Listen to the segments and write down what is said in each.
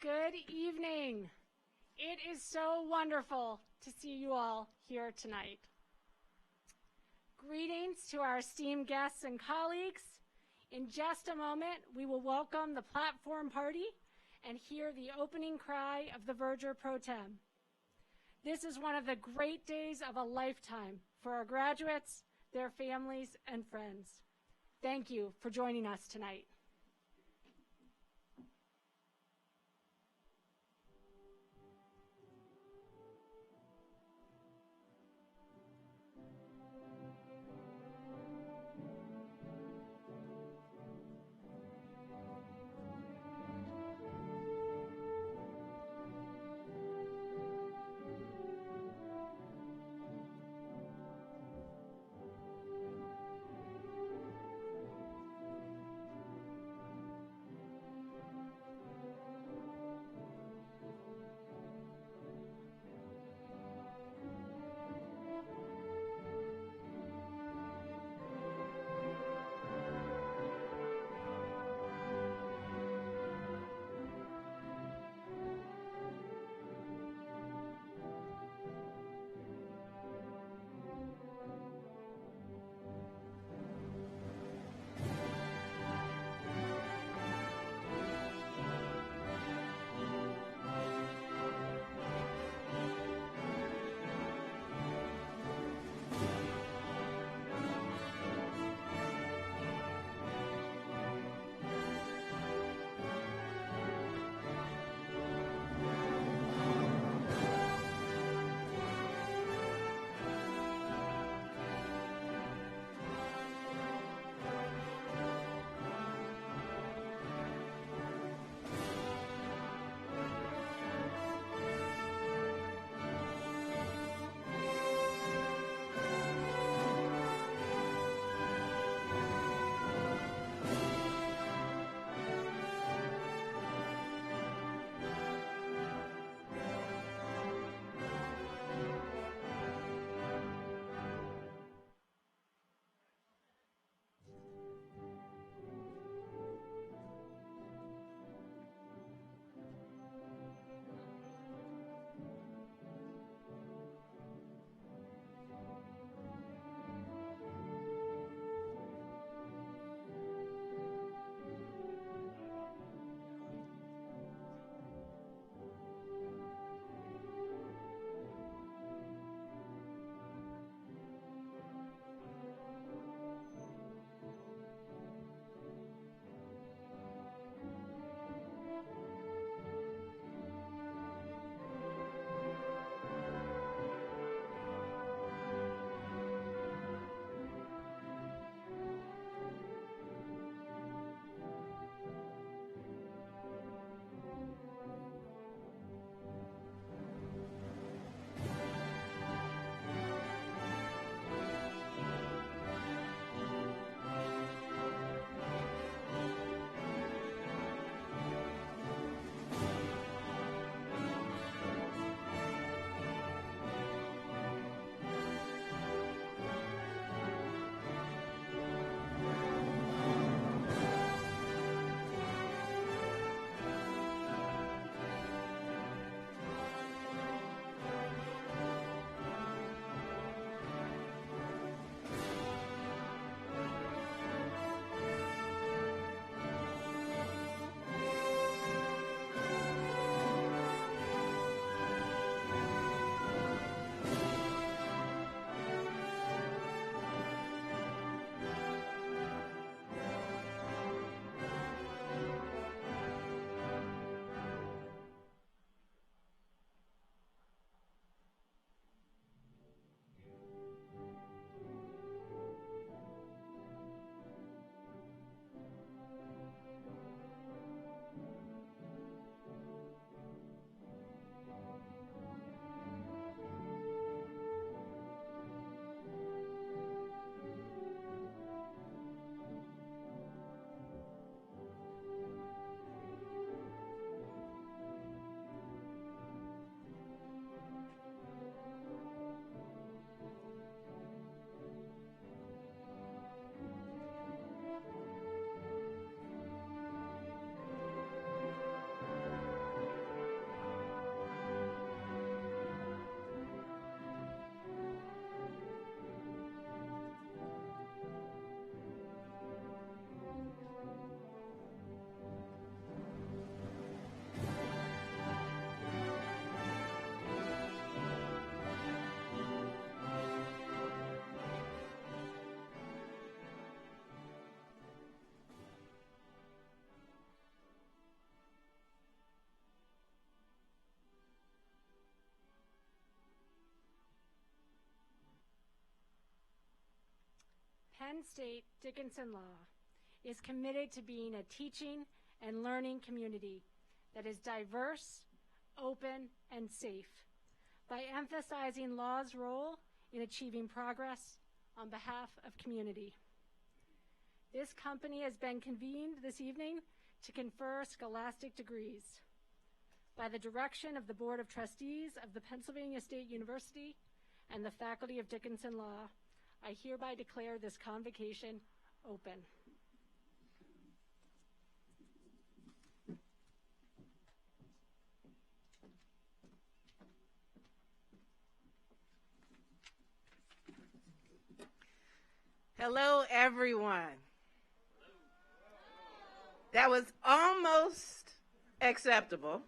Good evening. It is so wonderful to see you all here tonight. Greetings to our esteemed guests and colleagues. In just a moment, we will welcome the platform party and hear the opening cry of the Verger Pro Tem. This is one of the great days of a lifetime for our graduates, their families, and friends. Thank you for joining us tonight. Penn State Dickinson Law is committed to being a teaching and learning community that is diverse, open, and safe by emphasizing law's role in achieving progress on behalf of community. This company has been convened this evening to confer scholastic degrees. By the direction of the Board of Trustees of the Pennsylvania State University and the faculty of Dickinson Law, I hereby declare this convocation open. Hello, everyone. That was almost acceptable.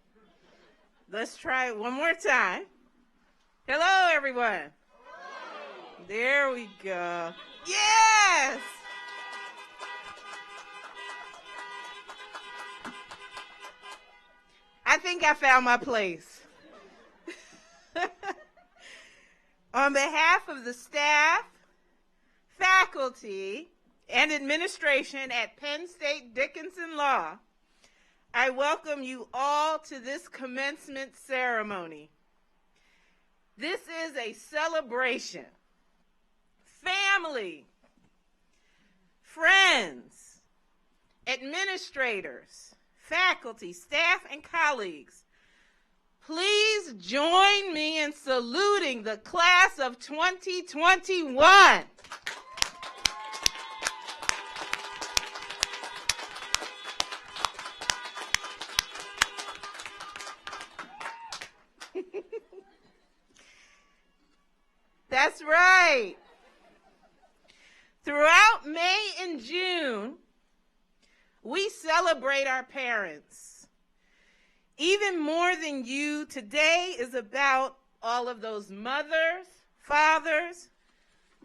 Let's try it one more time. Hello, everyone. Hello. There we go. Yes! I think I found my place. On behalf of the staff, faculty, and administration at Penn State Dickinson Law, I welcome you all to this commencement ceremony. This is a celebration. Family, friends, administrators, faculty, staff, and colleagues, please join me in saluting the class of 2021. That's right. Throughout May and June, we celebrate our parents. Even more than you, today is about all of those mothers, fathers,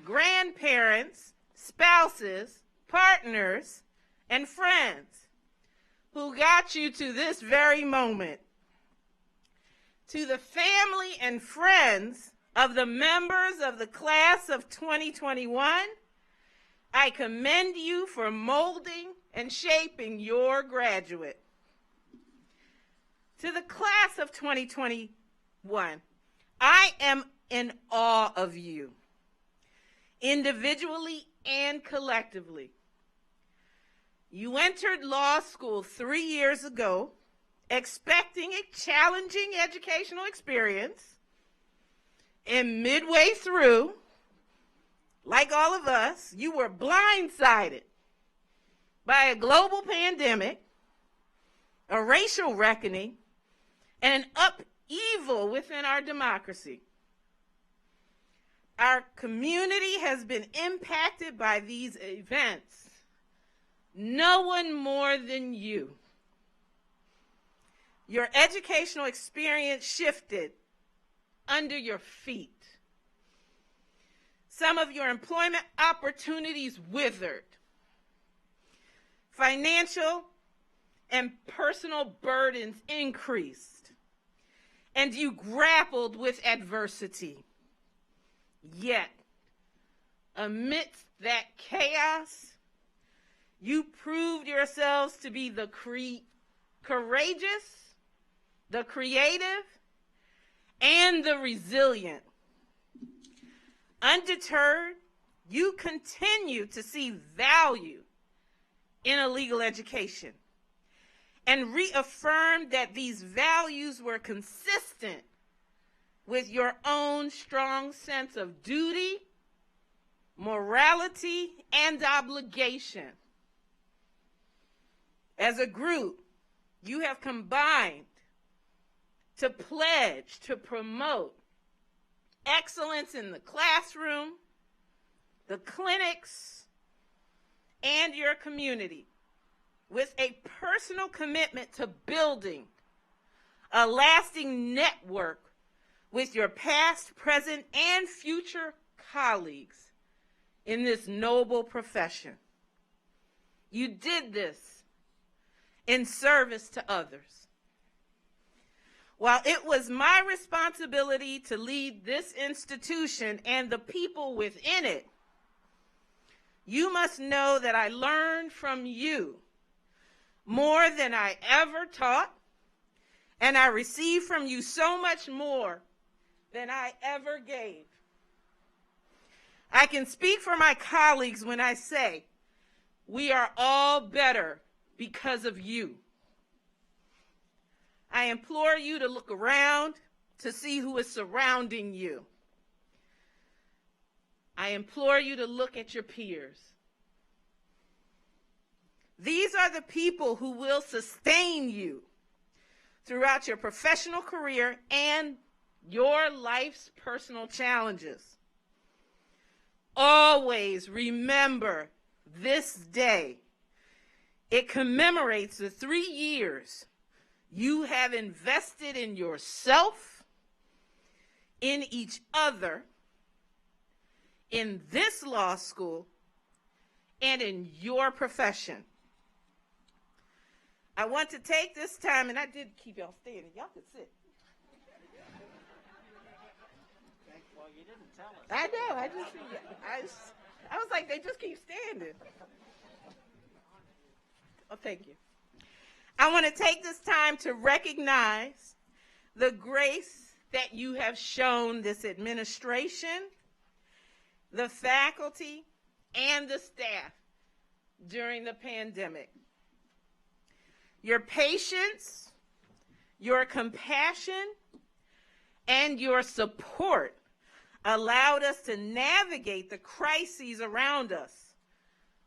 grandparents, spouses, partners, and friends who got you to this very moment. To the family and friends of the members of the class of 2021, I commend you for molding and shaping your graduate. To the class of 2021, I am in awe of you, individually and collectively. You entered law school 3 years ago, expecting a challenging educational experience, and midway through, like all of us, you were blindsided by a global pandemic, a racial reckoning, and an upheaval within our democracy. Our community has been impacted by these events. No one more than you. Your educational experience shifted under your feet. Some of your employment opportunities withered. Financial and personal burdens increased, and you grappled with adversity. Yet, amidst that chaos, you proved yourselves to be the courageous, the creative, and the resilient. Undeterred, you continue to see value in a legal education and reaffirmed that these values were consistent with your own strong sense of duty, morality, and obligation. As a group, you have combined to pledge to promote excellence in the classroom, the clinics, and your community, with a personal commitment to building a lasting network with your past, present, and future colleagues in this noble profession. You did this in service to others. While it was my responsibility to lead this institution and the people within it, you must know that I learned from you more than I ever taught, and I received from you so much more than I ever gave. I can speak for my colleagues when I say we are all better because of you. I implore you to look around to see who is surrounding you. I implore you to look at your peers. These are the people who will sustain you throughout your professional career and your life's personal challenges. Always remember this day. It commemorates the 3 years you have invested in yourself, in each other, in this law school, and in your profession. I want to take this time, and I did keep y'all standing. Y'all could sit. Well, you didn't tell us. I know. I was like, they just keep standing. Oh, thank you. I want to take this time to recognize the grace that you have shown this administration, the faculty, and the staff during the pandemic. Your patience, your compassion, and your support allowed us to navigate the crises around us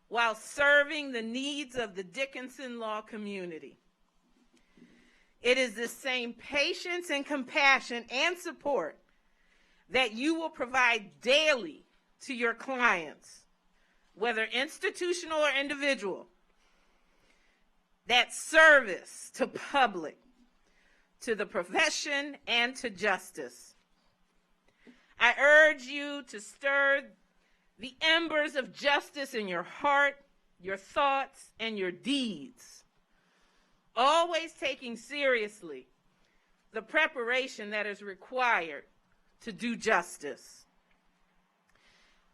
while serving the needs of the Dickinson Law community. It is the same patience and compassion and support that you will provide daily to your clients, whether institutional or individual. That service to public, to the profession, and to justice. I urge you to stir the embers of justice in your heart, your thoughts, and your deeds, always taking seriously the preparation that is required to do justice.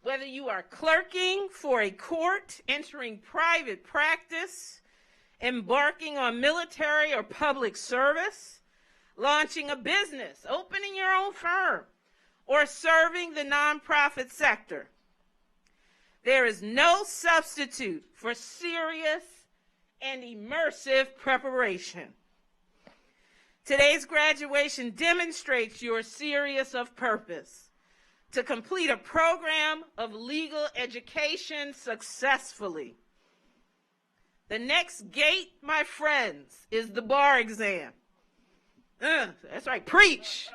Whether you are clerking for a court, entering private practice, embarking on military or public service, launching a business, opening your own firm, or serving the nonprofit sector, there is no substitute for serious and immersive preparation. Today's graduation demonstrates your serious of purpose to complete a program of legal education successfully. The next gate, my friends, is the bar exam. That's right, preach.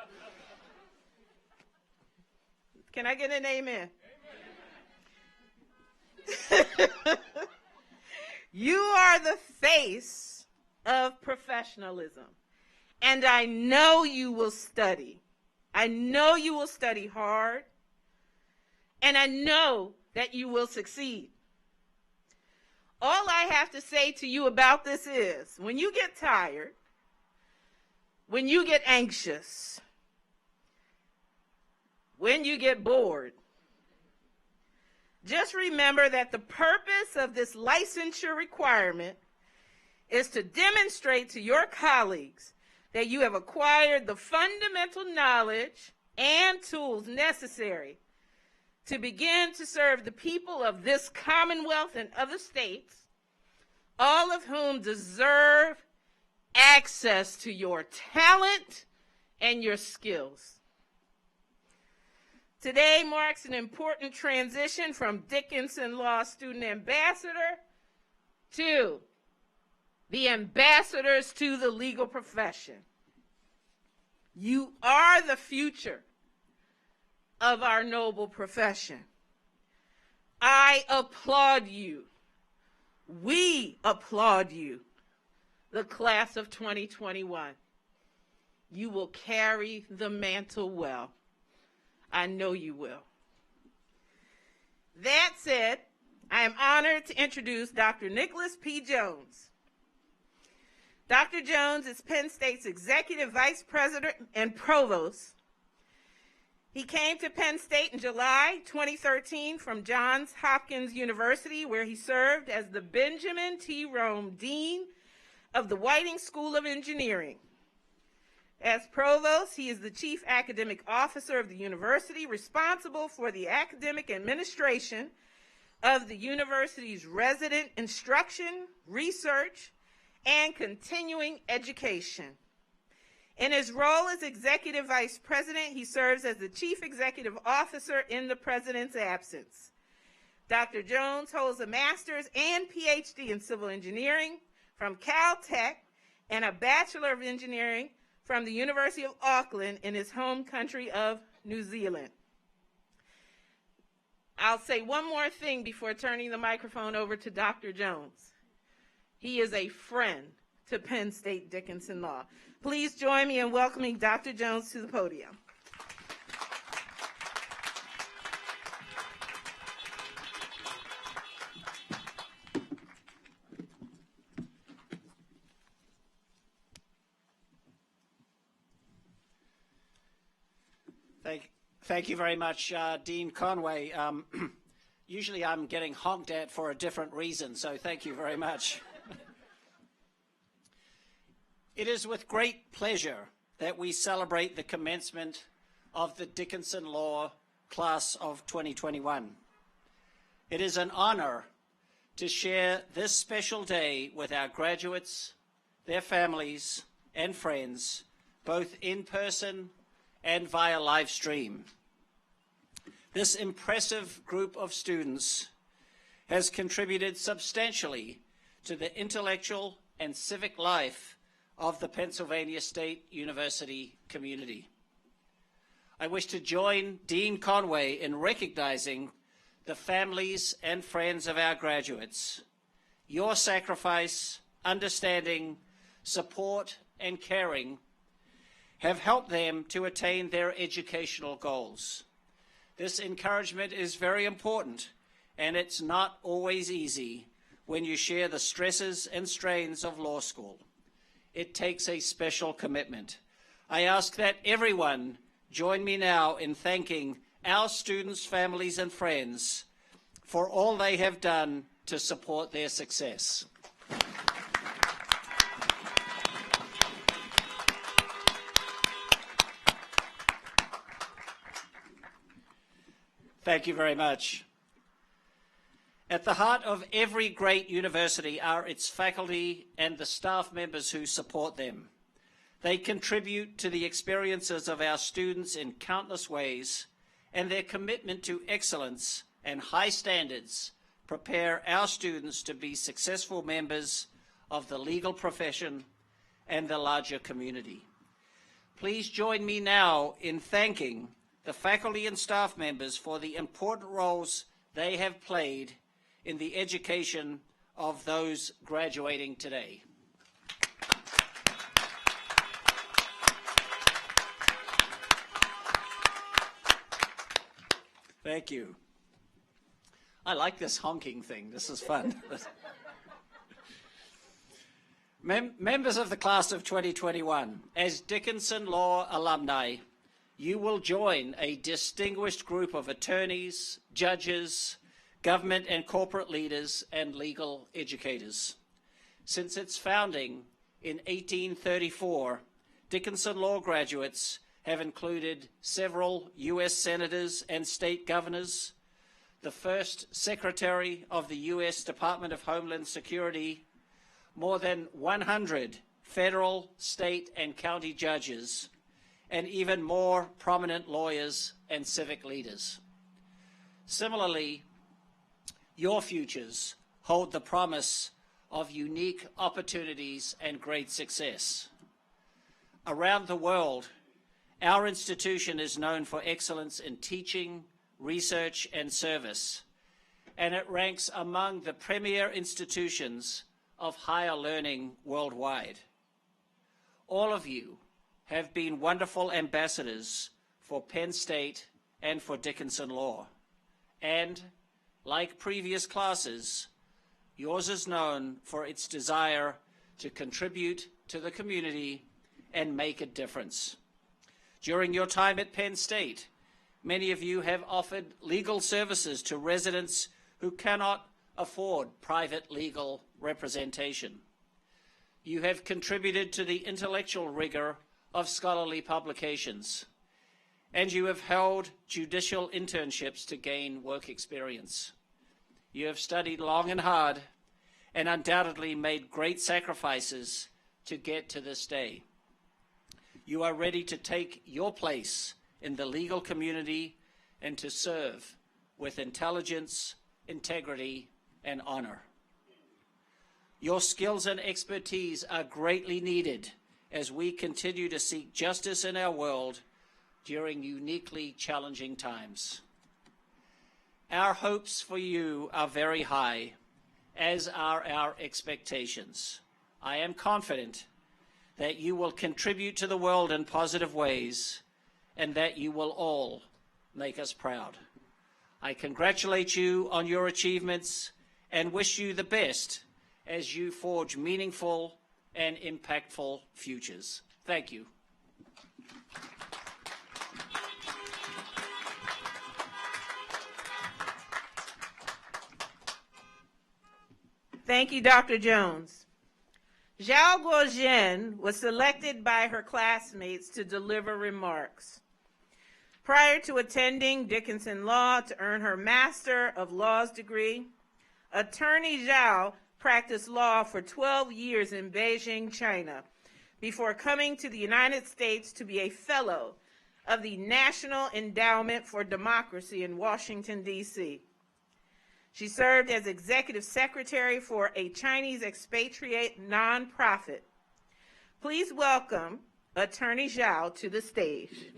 Can I get an amen? You are the face of professionalism, and I know you will study. I know you will study hard, and I know that you will succeed. All I have to say to you about this is, when you get tired, when you get anxious, when you get bored, just remember that the purpose of this licensure requirement is to demonstrate to your colleagues that you have acquired the fundamental knowledge and tools necessary to begin to serve the people of this Commonwealth and other states, all of whom deserve access to your talent and your skills. Today marks an important transition from Dickinson Law student ambassador to the ambassadors to the legal profession. You are the future of our noble profession. I applaud you. We applaud you, the class of 2021. You will carry the mantle well. I know you will. That said, I am honored to introduce Dr. Nicholas P. Jones. Dr. Jones is Penn State's Executive Vice President and Provost. He came to Penn State in July 2013 from Johns Hopkins University, where he served as the Benjamin T. Rome Dean of the Whiting School of Engineering. As Provost, he is the Chief Academic Officer of the university, responsible for the academic administration of the university's resident instruction, research, and continuing education. In his role as Executive Vice President, he serves as the Chief Executive Officer in the President's absence. Dr. Jones holds a master's and PhD in civil engineering from Caltech and a Bachelor of Engineering from the University of Auckland in his home country of New Zealand. I'll say one more thing before turning the microphone over to Dr. Jones. He is a friend to Penn State Dickinson Law. Please join me in welcoming Dr. Jones to the podium. Thank you very much, Dean Conway. Usually I'm getting honked at for a different reason, so thank you very much. It is with great pleasure that we celebrate the commencement of the Dickinson Law class of 2021. It is an honor to share this special day with our graduates, their families, and friends, both in person and via live stream. This impressive group of students has contributed substantially to the intellectual and civic life of the Pennsylvania State University community. I wish to join Dean Conway in recognizing the families and friends of our graduates. Your sacrifice, understanding, support, and caring have helped them to attain their educational goals. This encouragement is very important, and it's not always easy when you share the stresses and strains of law school. It takes a special commitment. I ask that everyone join me now in thanking our students, families, and friends for all they have done to support their success. Thank you very much. At the heart of every great university are its faculty and the staff members who support them. They contribute to the experiences of our students in countless ways, and their commitment to excellence and high standards prepare our students to be successful members of the legal profession and the larger community. Please join me now in thanking the faculty and staff members for the important roles they have played in the education of those graduating today. Thank you. I like this honking thing. This is fun. Members of the class of 2021, as Dickinson Law alumni, you will join a distinguished group of attorneys, judges, government and corporate leaders, and legal educators. Since its founding in 1834, Dickinson Law graduates have included several U.S. senators and state governors, the first Secretary of the U.S. Department of Homeland Security, more than 100 federal, state, and county judges, and even more prominent lawyers and civic leaders. Similarly, your futures hold the promise of unique opportunities and great success. Around the world, our institution is known for excellence in teaching, research, and service, and it ranks among the premier institutions of higher learning worldwide. All of you have been wonderful ambassadors for Penn State and for Dickinson Law, and like previous classes, yours is known for its desire to contribute to the community and make a difference. During your time at Penn State, Many of you have offered legal services to residents who cannot afford private legal representation. You have contributed to the intellectual rigor of scholarly publications, and you have held judicial internships to gain work experience. You have studied long and hard and undoubtedly made great sacrifices to get to this day. You are ready to take your place in the legal community and to serve with intelligence, integrity, and honor. Your skills and expertise are greatly needed as we continue to seek justice in our world during uniquely challenging times. Our hopes for you are very high, as are our expectations. I am confident that you will contribute to the world in positive ways and that you will all make us proud. I congratulate you on your achievements and wish you the best as you forge meaningful and impactful futures. Thank you. Thank you, Dr. Jones. Zhao Guozhen was selected by her classmates to deliver remarks. Prior to attending Dickinson Law to earn her Master of Laws degree, Attorney Zhao practiced law for 12 years in Beijing, China, before coming to the United States to be a fellow of the National Endowment for Democracy in Washington, D.C. She served as executive secretary for a Chinese expatriate nonprofit. Please welcome Attorney Zhao to the stage.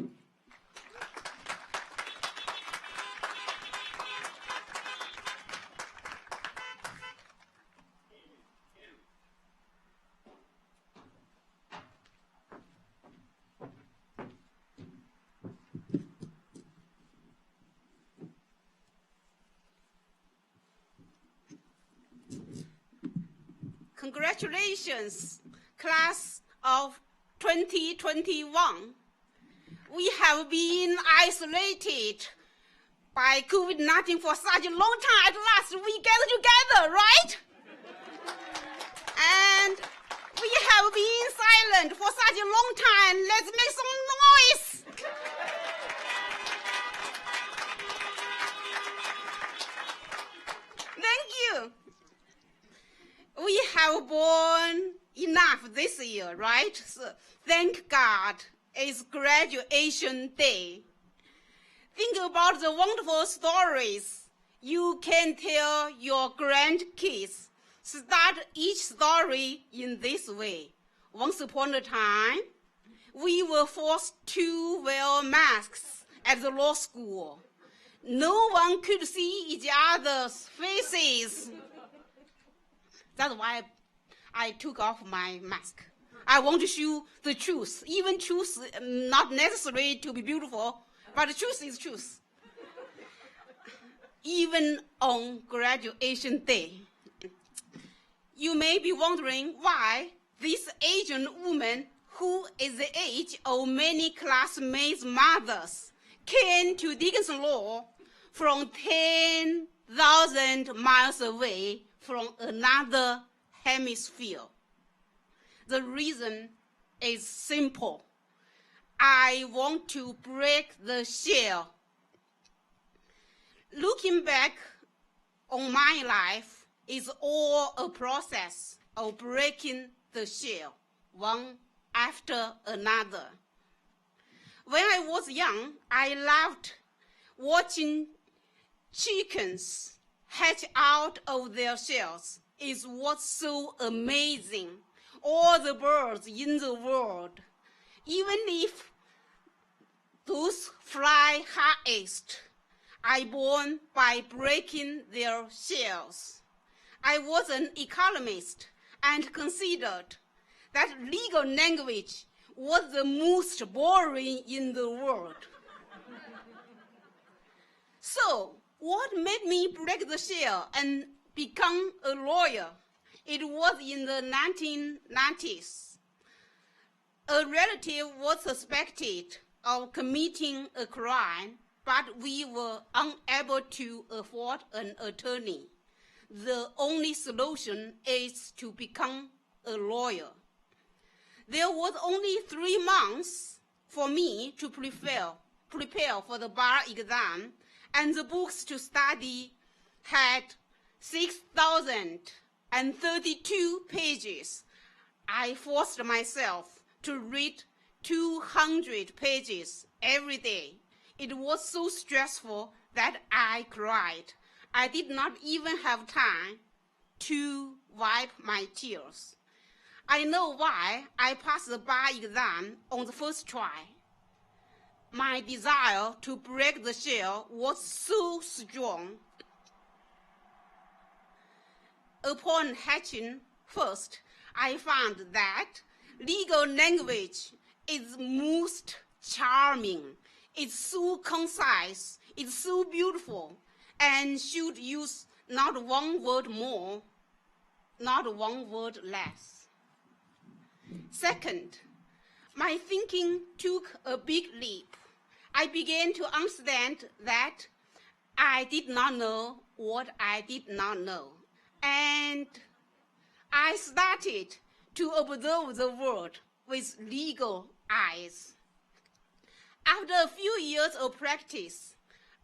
Congratulations, class of 2021. We have been isolated by COVID-19 for such a long time. At last, we gather together, right? And we have been silent for such a long time. Let's make some noise. Thank you. We have borne enough this year, right? So, thank God it's graduation day. Think about the wonderful stories you can tell your grandkids. Start each story in this way. Once upon a time, we were forced to wear masks at the law school. No one could see each other's faces. That's why I took off my mask. I want to show the truth. Even truth, not necessary to be beautiful, but the truth is truth. Even on graduation day. You may be wondering why this Asian woman, who is the age of many classmates' mothers, came to Dickinson Law from 10,000 miles away from another hemisphere. The reason is simple. I want to break the shell. Looking back on my life is all a process of breaking the shell, one after another. When I was young, I loved watching chickens hatch out of their shells. Is what's so amazing. All the birds in the world, even if those fly highest, are born by breaking their shells. I was an economist and considered that legal language was the most boring in the world. So, what made me break the shell and become a lawyer? It was in the 1990s. A relative was suspected of committing a crime but we were unable to afford an attorney. The only solution is to become a lawyer. There was only 3 months for me to prepare for the bar exam, and the books to study had 6,032 pages. I forced myself to read 200 pages every day. It was so stressful that I cried. I did not even have time to wipe my tears. I know why I passed the bar exam on the first try. My desire to break the shell was so strong. Upon hatching first, I found that legal language is most charming. It's so concise, it's so beautiful, and should use not one word more, not one word less. Second, my thinking took a big leap. I began to understand that I did not know what I did not know, and I started to observe the world with legal eyes. After a few years of practice,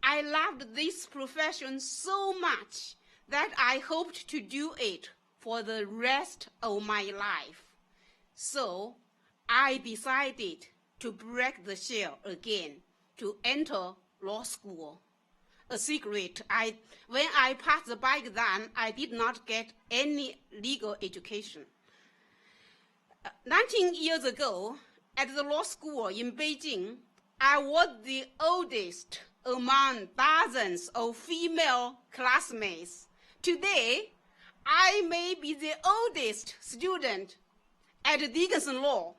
I loved this profession so much that I hoped to do it for the rest of my life. So I decided to break the shell again, to enter law school. A secret, when I passed the bar exam, I did not get any legal education. 19 years ago, at the law school in Beijing, I was the oldest among dozens of female classmates. Today, I may be the oldest student at Dickinson Law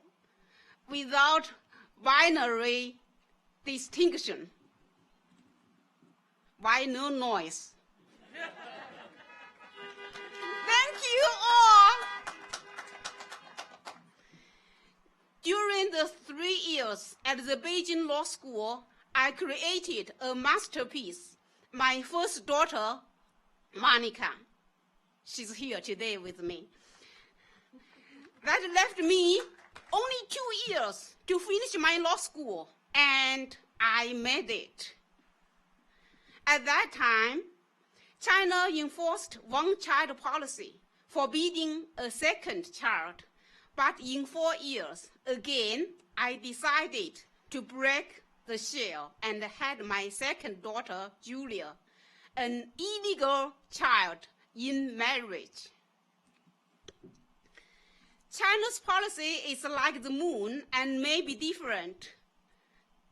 without binary distinction. Why no noise? Thank you all. During the 3 years at the Beijing Law School, I created a masterpiece. My first daughter, Monica, she's here today with me. That left me only 2 years to finish my law school, and I made it. At that time, China enforced one-child policy, forbidding a second child. But in 4 years, again, I decided to break the shell and had my second daughter, Julia, an illegal child in marriage. China's policy is like the moon and may be different.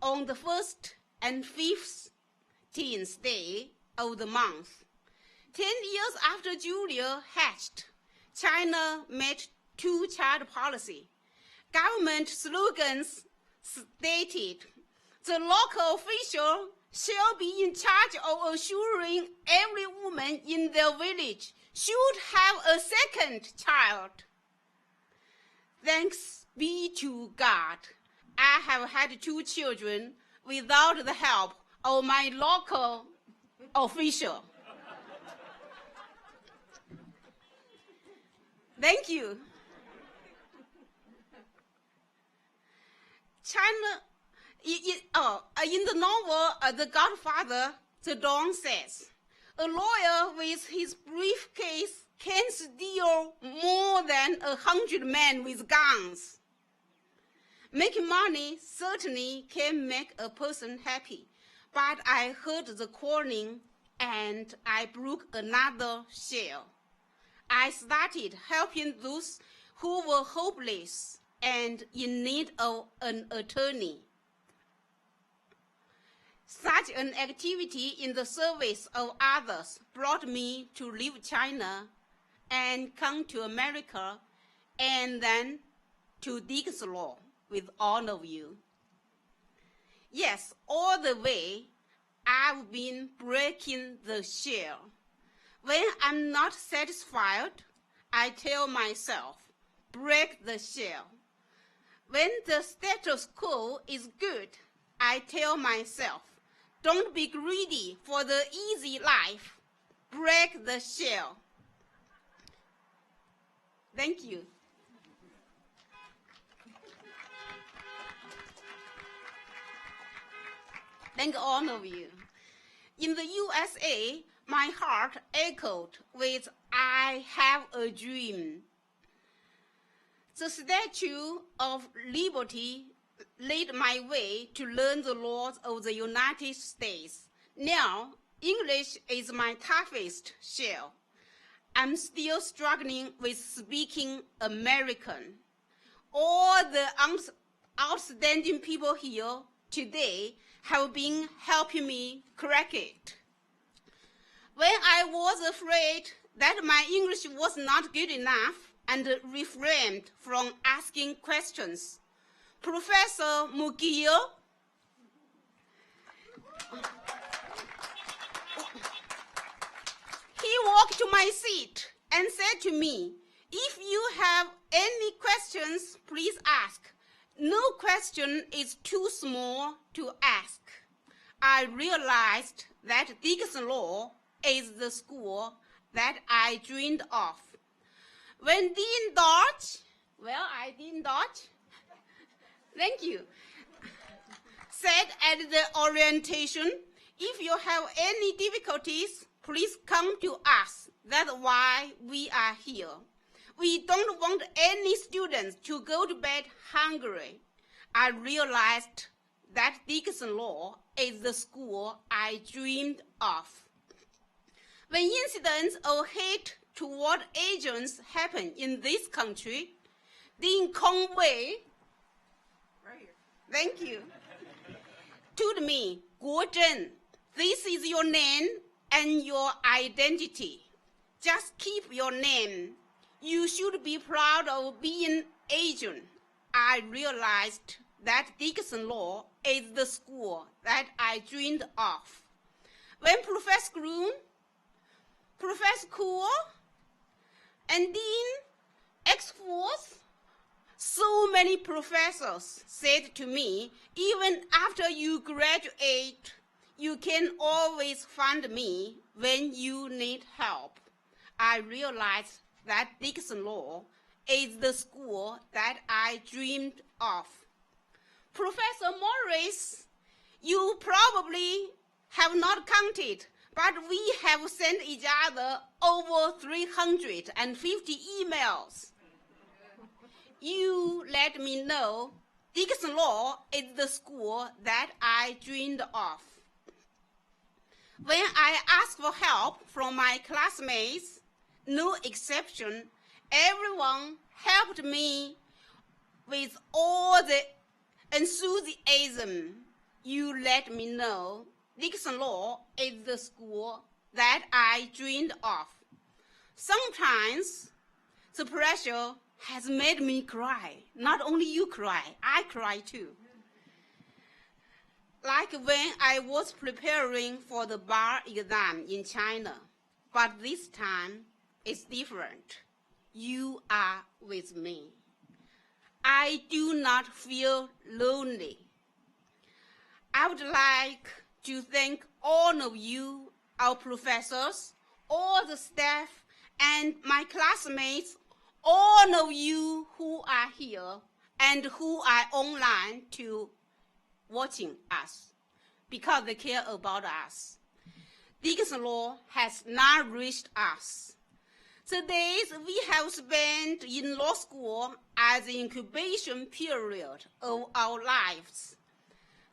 On the 1st and 15th day of the month, 10 years after Julia hatched, China made two-child policy. Government slogans stated, the local official shall be in charge of assuring every woman in their village should have a second child. Thanks be to God, I have had 2 children without the help of my local official. Thank you. China, in the novel The Godfather, the Don says, a lawyer with his briefcase can steal more than 100 men with guns. Making money certainly can make a person happy, but I heard the calling and I broke another shell. I started helping those who were hopeless and in need of an attorney. Such an activity in the service of others brought me to leave China and come to America and then to Dickinson Law with all of you. Yes, all the way, I've been breaking the shell. When I'm not satisfied, I tell myself, break the shell. When the status quo is good, I tell myself, Don't be greedy for the easy life. Break the shell. Thank you. Thank all of you. In the USA, my heart echoed with "I have a dream." The Statue of Liberty laid my way to learn the laws of the United States. Now, English is my toughest shell. I'm still struggling with speaking American. All the outstanding people here today have been helping me crack it. When I was afraid that my English was not good enough and refrained from asking questions, Professor McGill he walked to my seat and said to me, "If you have any questions, please ask. No question is too small to ask." I realized that Dickinson Law is the school that I dreamed of. When Dean Dodge, thank you, said at the orientation, "If you have any difficulties, please come to us. That's why we are here. We don't want any students to go to bed hungry." I realized that Dickinson Law is the school I dreamed of. When incidents of hate toward Asians happen in this country, Dean Conway, right here, thank you, told me, "Guozhen, this is your name and your identity. Just keep your name. You should be proud of being Asian." I realized that Dickinson Law is the school that I dreamed of. When Professor Groom, Professor Cool, and Dean Exforth, so many professors said to me, "Even after you graduate, you can always find me when you need help." I realized that Dickinson Law is the school that I dreamed of. Professor Morris, you probably have not counted, but we have sent each other over 350 emails. You let me know Dickinson Law is the school that I dreamed of. When I asked for help from my classmates, no exception, everyone helped me with all the enthusiasm. You let me know Dickinson Law is the school that I dreamed of. Sometimes the pressure has made me cry. Not only you cry, I cry too. Like when I was preparing for the bar exam in China, but this time it's different. You are with me. I do not feel lonely. I would like to thank all of you, our professors, all the staff, and my classmates, all of you who are here and who are online to watching us, because they care about us. Dickinson Law has nourished us. The days we have spent in law school are the incubation period of our lives.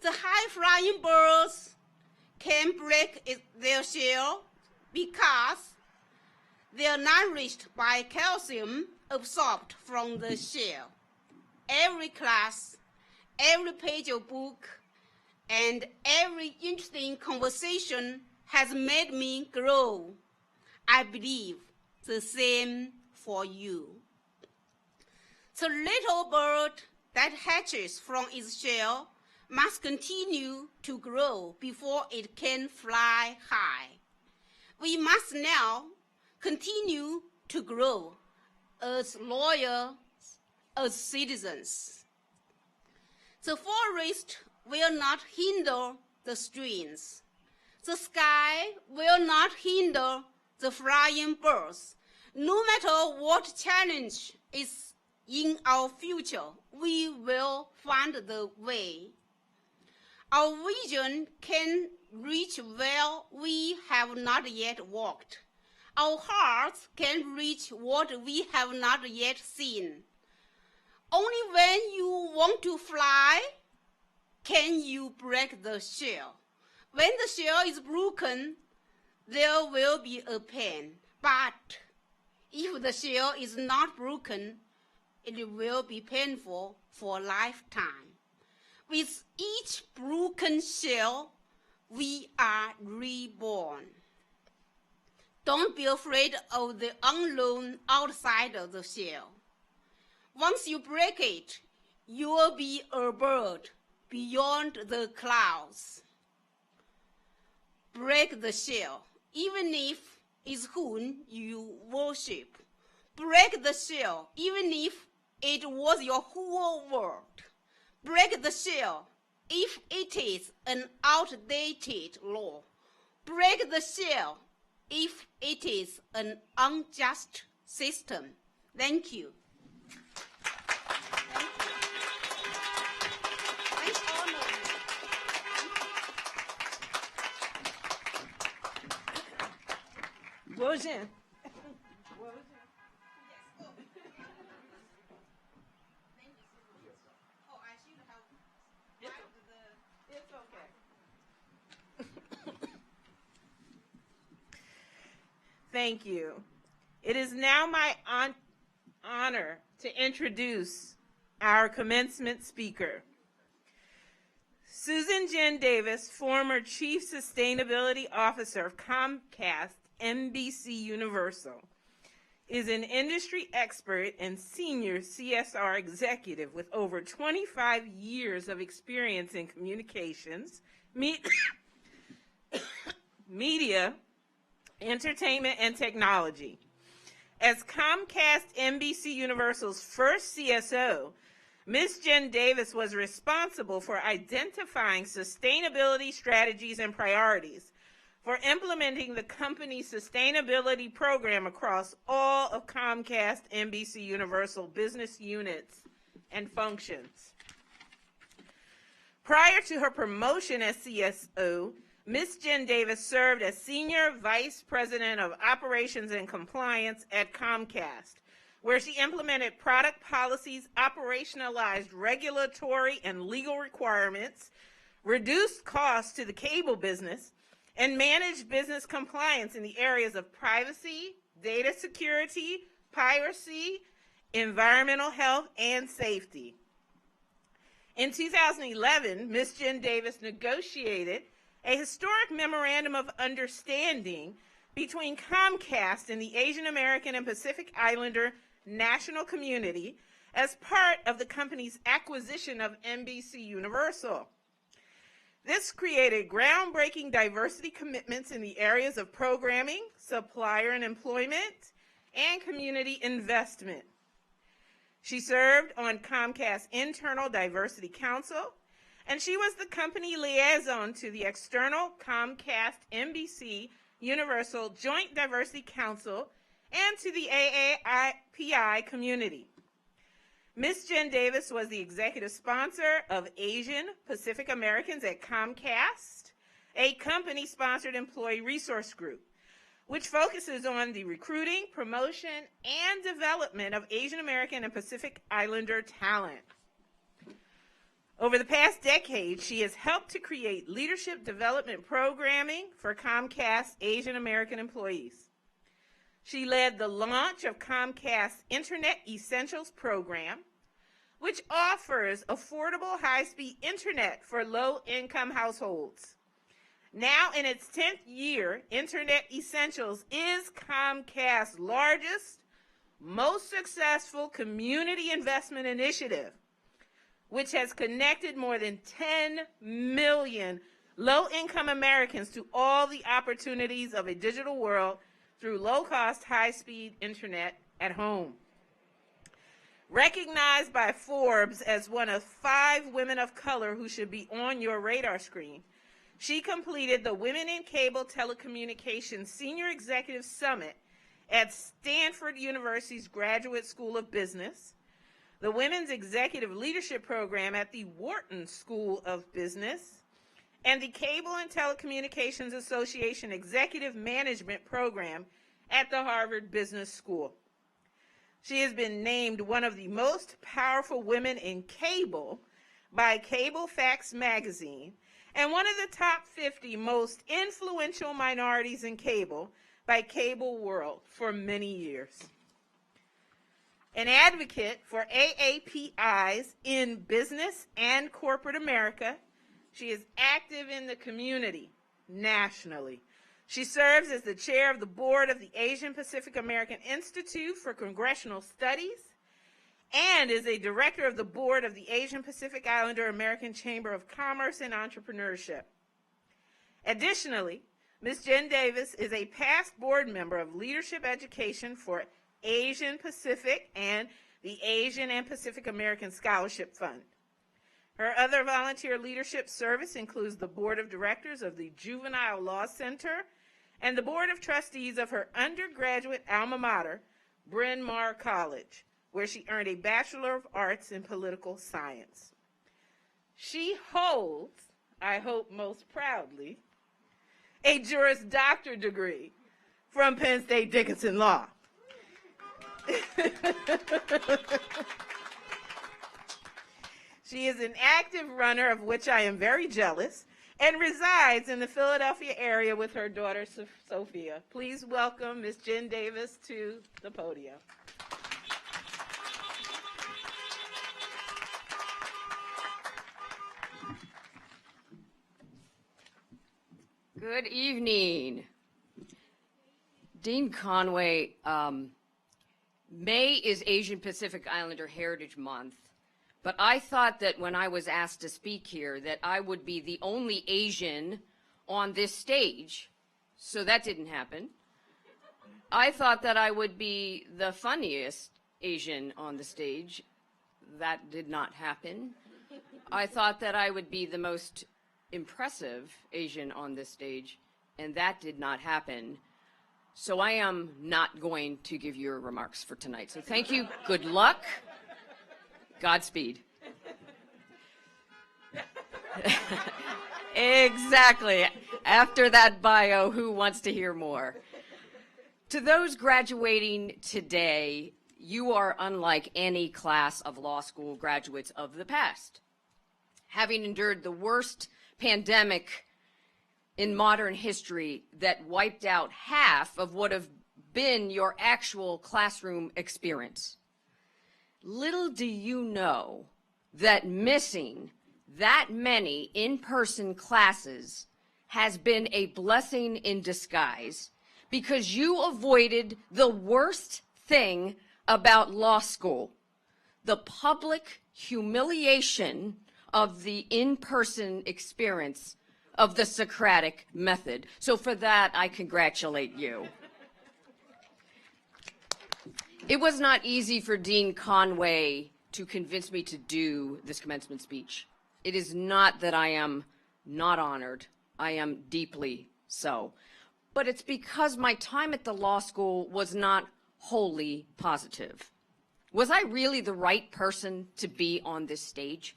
The high-flying birds can break their shell because they are nourished by calcium absorbed from the shell. Every class, every page of book, and every interesting conversation has made me grow. I believe the same for you. The little bird that hatches from its shell must continue to grow before it can fly high. We must now continue to grow as lawyers, as citizens. The forest will not hinder the the strings. The sky will not hinder the flying birds. No matter what challenge is in our future, we will find the way. Our vision can reach where we have not yet walked. Our hearts can reach what we have not yet seen. Only when you want to fly can you break the shell. When the shell is broken, there will be a pain. But if the shell is not broken, it will be painful for a lifetime. With each broken shell, we are reborn. Don't be afraid of the unknown outside of the shell. Once you break it, you will be a bird beyond the clouds. Break the shell, even if it's whom you worship. Break the shell, even if it was your whole world. Break the shell, if it is an outdated law. Break the shell, if it is an unjust system. Thank you. Wojen. Thank you. It is now my honor to introduce our commencement speaker. Susan Jen Davis, former Chief Sustainability Officer of Comcast NBC Universal, is an industry expert and senior CSR executive with over 25 years of experience in communications, media, entertainment, and technology. As Comcast NBC Universal's first CSO, Ms. Jen Davis was responsible for identifying sustainability strategies and priorities, for implementing the company's sustainability program across all of Comcast NBC Universal business units and functions. Prior to her promotion as CSO, Ms. Jen Davis served as Senior Vice President of Operations and Compliance at Comcast, where she implemented product policies, operationalized regulatory and legal requirements, reduced costs to the cable business, and managed business compliance in the areas of privacy, data security, piracy, environmental health, and safety. In 2011, Ms. Jen Davis negotiated a historic memorandum of understanding between Comcast and the Asian American and Pacific Islander national community as part of the company's acquisition of NBC Universal. This created groundbreaking diversity commitments in the areas of programming, supplier and employment, and community investment. She served on Comcast's Internal Diversity Council, and she was the company liaison to the external Comcast NBC Universal Joint Diversity Council and to the AAPI community. Ms. Jen Davis was the executive sponsor of Asian Pacific Americans at Comcast, a company-sponsored employee resource group, which focuses on the recruiting, promotion, and development of Asian American and Pacific Islander talent. Over the past decade, she has helped to create leadership development programming for Comcast Asian American employees. She led the launch of Comcast's Internet Essentials program, which offers affordable high-speed internet for low-income households. Now in its 10th year, Internet Essentials is Comcast's largest, most successful community investment initiative, which has connected more than 10 million low-income Americans to all the opportunities of a digital world through low-cost, high-speed internet at home. Recognized by Forbes as one of 5 women of color who should be on your radar screen, She completed the Women in Cable Telecommunications Senior Executive Summit at Stanford University's Graduate School of Business, the Women's Executive Leadership Program at the Wharton School of Business, and the Cable and Telecommunications Association Executive Management Program at the Harvard Business School. She has been named one of the most powerful women in cable by Cable Facts magazine and one of the top 50 most influential minorities in cable by Cable World for many years. An advocate for AAPIs in business and corporate America, she is active in the community nationally. She serves as the chair of the board of the Asian Pacific American Institute for Congressional Studies and is a director of the board of the Asian Pacific Islander American Chamber of Commerce and Entrepreneurship. Additionally, Ms. Jen Davis is a past board member of Leadership Education for Asian Pacific and the Asian and Pacific American Scholarship Fund. Her other volunteer leadership service includes the board of directors of the Juvenile Law Center and the board of trustees of her undergraduate alma mater, Bryn Mawr College, where she earned a Bachelor of Arts in Political Science. She holds, I hope most proudly, a Juris Doctor degree from Penn State Dickinson Law. She is an active runner, of which I am very jealous, and resides in the Philadelphia area with her daughter, Sophia. Please welcome Ms. Jen Davis to the podium. Good evening. Dean Conway, May is Asian Pacific Islander Heritage Month, but I thought that when I was asked to speak here that I would be the only Asian on this stage, so that didn't happen. I thought that I would be the funniest Asian on the stage. That did not happen. I thought that I would be the most impressive Asian on this stage, and that did not happen. So I am not going to give you your remarks for tonight. So thank you, good luck, Godspeed. Exactly. After that bio, who wants to hear more? To those graduating today, you are unlike any class of law school graduates of the past. Having endured the worst pandemic in modern history that wiped out half of what have been your actual classroom experience. Little do you know that missing that many in-person classes has been a blessing in disguise because you avoided the worst thing about law school, the public humiliation of the in-person experience of the Socratic method. So for that, I congratulate you. It was not easy for Dean Conway to convince me to do this commencement speech. It is not that I am not honored. I am deeply so. But it's because my time at the law school was not wholly positive. Was I really the right person to be on this stage?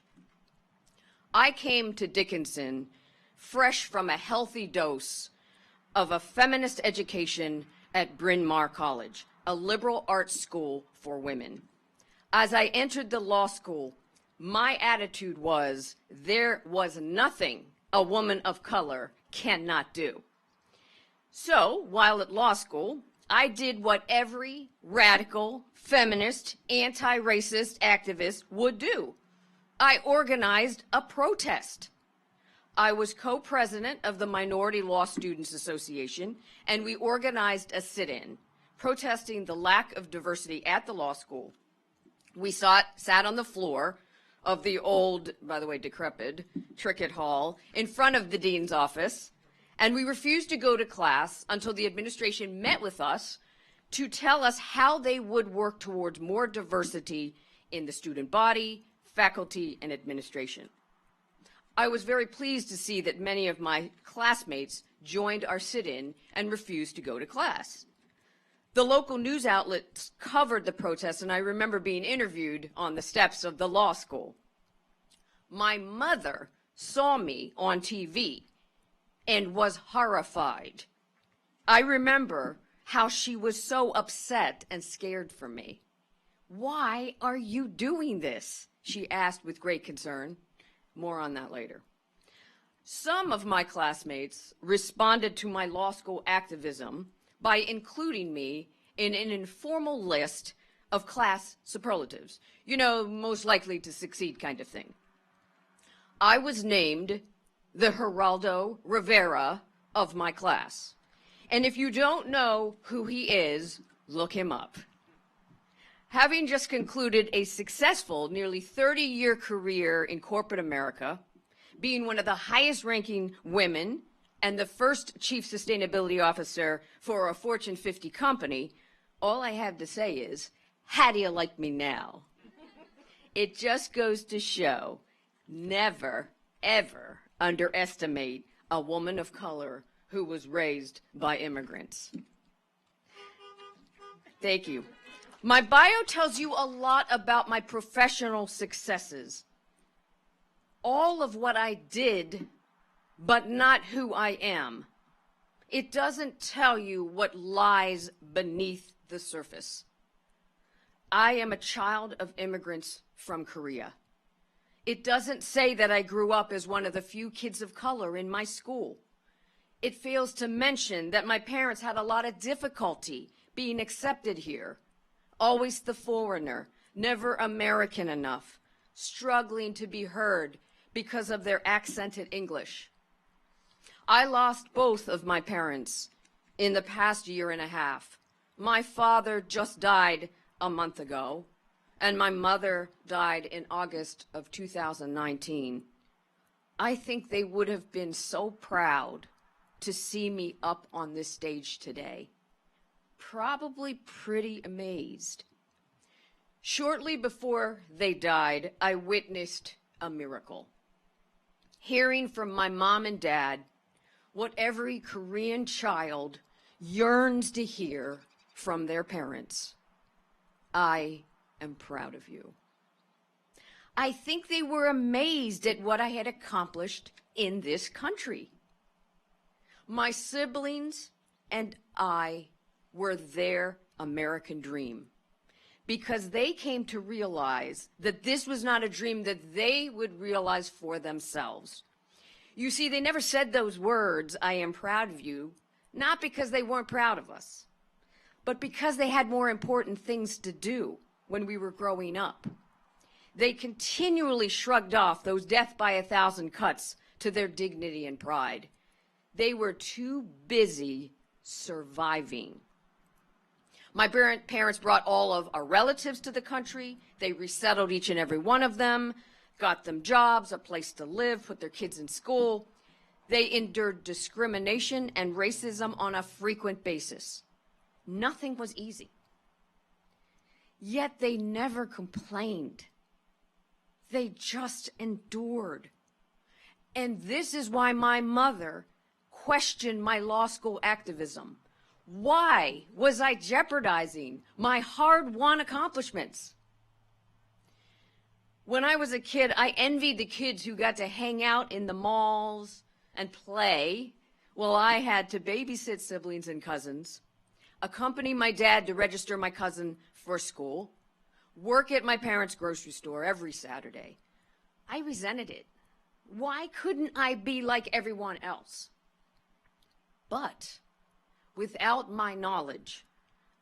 I came to Dickinson fresh from a healthy dose of a feminist education at Bryn Mawr College, a liberal arts school for women. As I entered the law school, my attitude was there was nothing a woman of color cannot do. So, while at law school, I did what every radical, feminist, anti-racist activist would do. I organized a protest. I was co-president of the Minority Law Students Association, and we organized a sit-in, protesting the lack of diversity at the law school. We sat on the floor of the old, by the way, decrepit, Trickett Hall in front of the dean's office, and we refused to go to class until the administration met with us to tell us how they would work towards more diversity in the student body, faculty, and administration. I was very pleased to see that many of my classmates joined our sit-in and refused to go to class. The local news outlets covered the protests, and I remember being interviewed on the steps of the law school. My mother saw me on TV and was horrified. I remember how she was so upset and scared for me. "Why are you doing this?" she asked with great concern. More on that later. Some of my classmates responded to my law school activism by including me in an informal list of class superlatives. You know, most likely to succeed kind of thing. I was named the Geraldo Rivera of my class. And if you don't know who he is, look him up. Having just concluded a successful, nearly 30-year career in corporate America, being one of the highest-ranking women and the first chief sustainability officer for a Fortune 50 company, all I have to say is, how do you like me now? It just goes to show, never, ever underestimate a woman of color who was raised by immigrants. Thank you. My bio tells you a lot about my professional successes. All of what I did, but not who I am. It doesn't tell you what lies beneath the surface. I am a child of immigrants from Korea. It doesn't say that I grew up as one of the few kids of color in my school. It fails to mention that my parents had a lot of difficulty being accepted here. Always the foreigner, never American enough, struggling to be heard because of their accented English. I lost both of my parents in the past year and a half. My father just died a month ago, and my mother died in August of 2019. I think they would have been so proud to see me up on this stage today. Probably pretty amazed. Shortly before they died, I witnessed a miracle. Hearing from my mom and dad what every Korean child yearns to hear from their parents. I am proud of you. I think they were amazed at what I had accomplished in this country. My siblings and I were their American dream because they came to realize that this was not a dream that they would realize for themselves. You see, they never said those words, "I am proud of you," not because they weren't proud of us, but because they had more important things to do when we were growing up. They continually shrugged off those death by 1,000 cuts to their dignity and pride. They were too busy surviving. My parents brought all of our relatives to the country. They resettled each and every one of them, got them jobs, a place to live, put their kids in school. They endured discrimination and racism on a frequent basis. Nothing was easy. Yet they never complained. They just endured. And this is why my mother questioned my law school activism. Why was I jeopardizing my hard-won accomplishments? When I was a kid, I envied the kids who got to hang out in the malls and play, while I had to babysit siblings and cousins, accompany my dad to register my cousin for school, work at my parents' grocery store every Saturday. I resented it. Why couldn't I be like everyone else? But without my knowledge,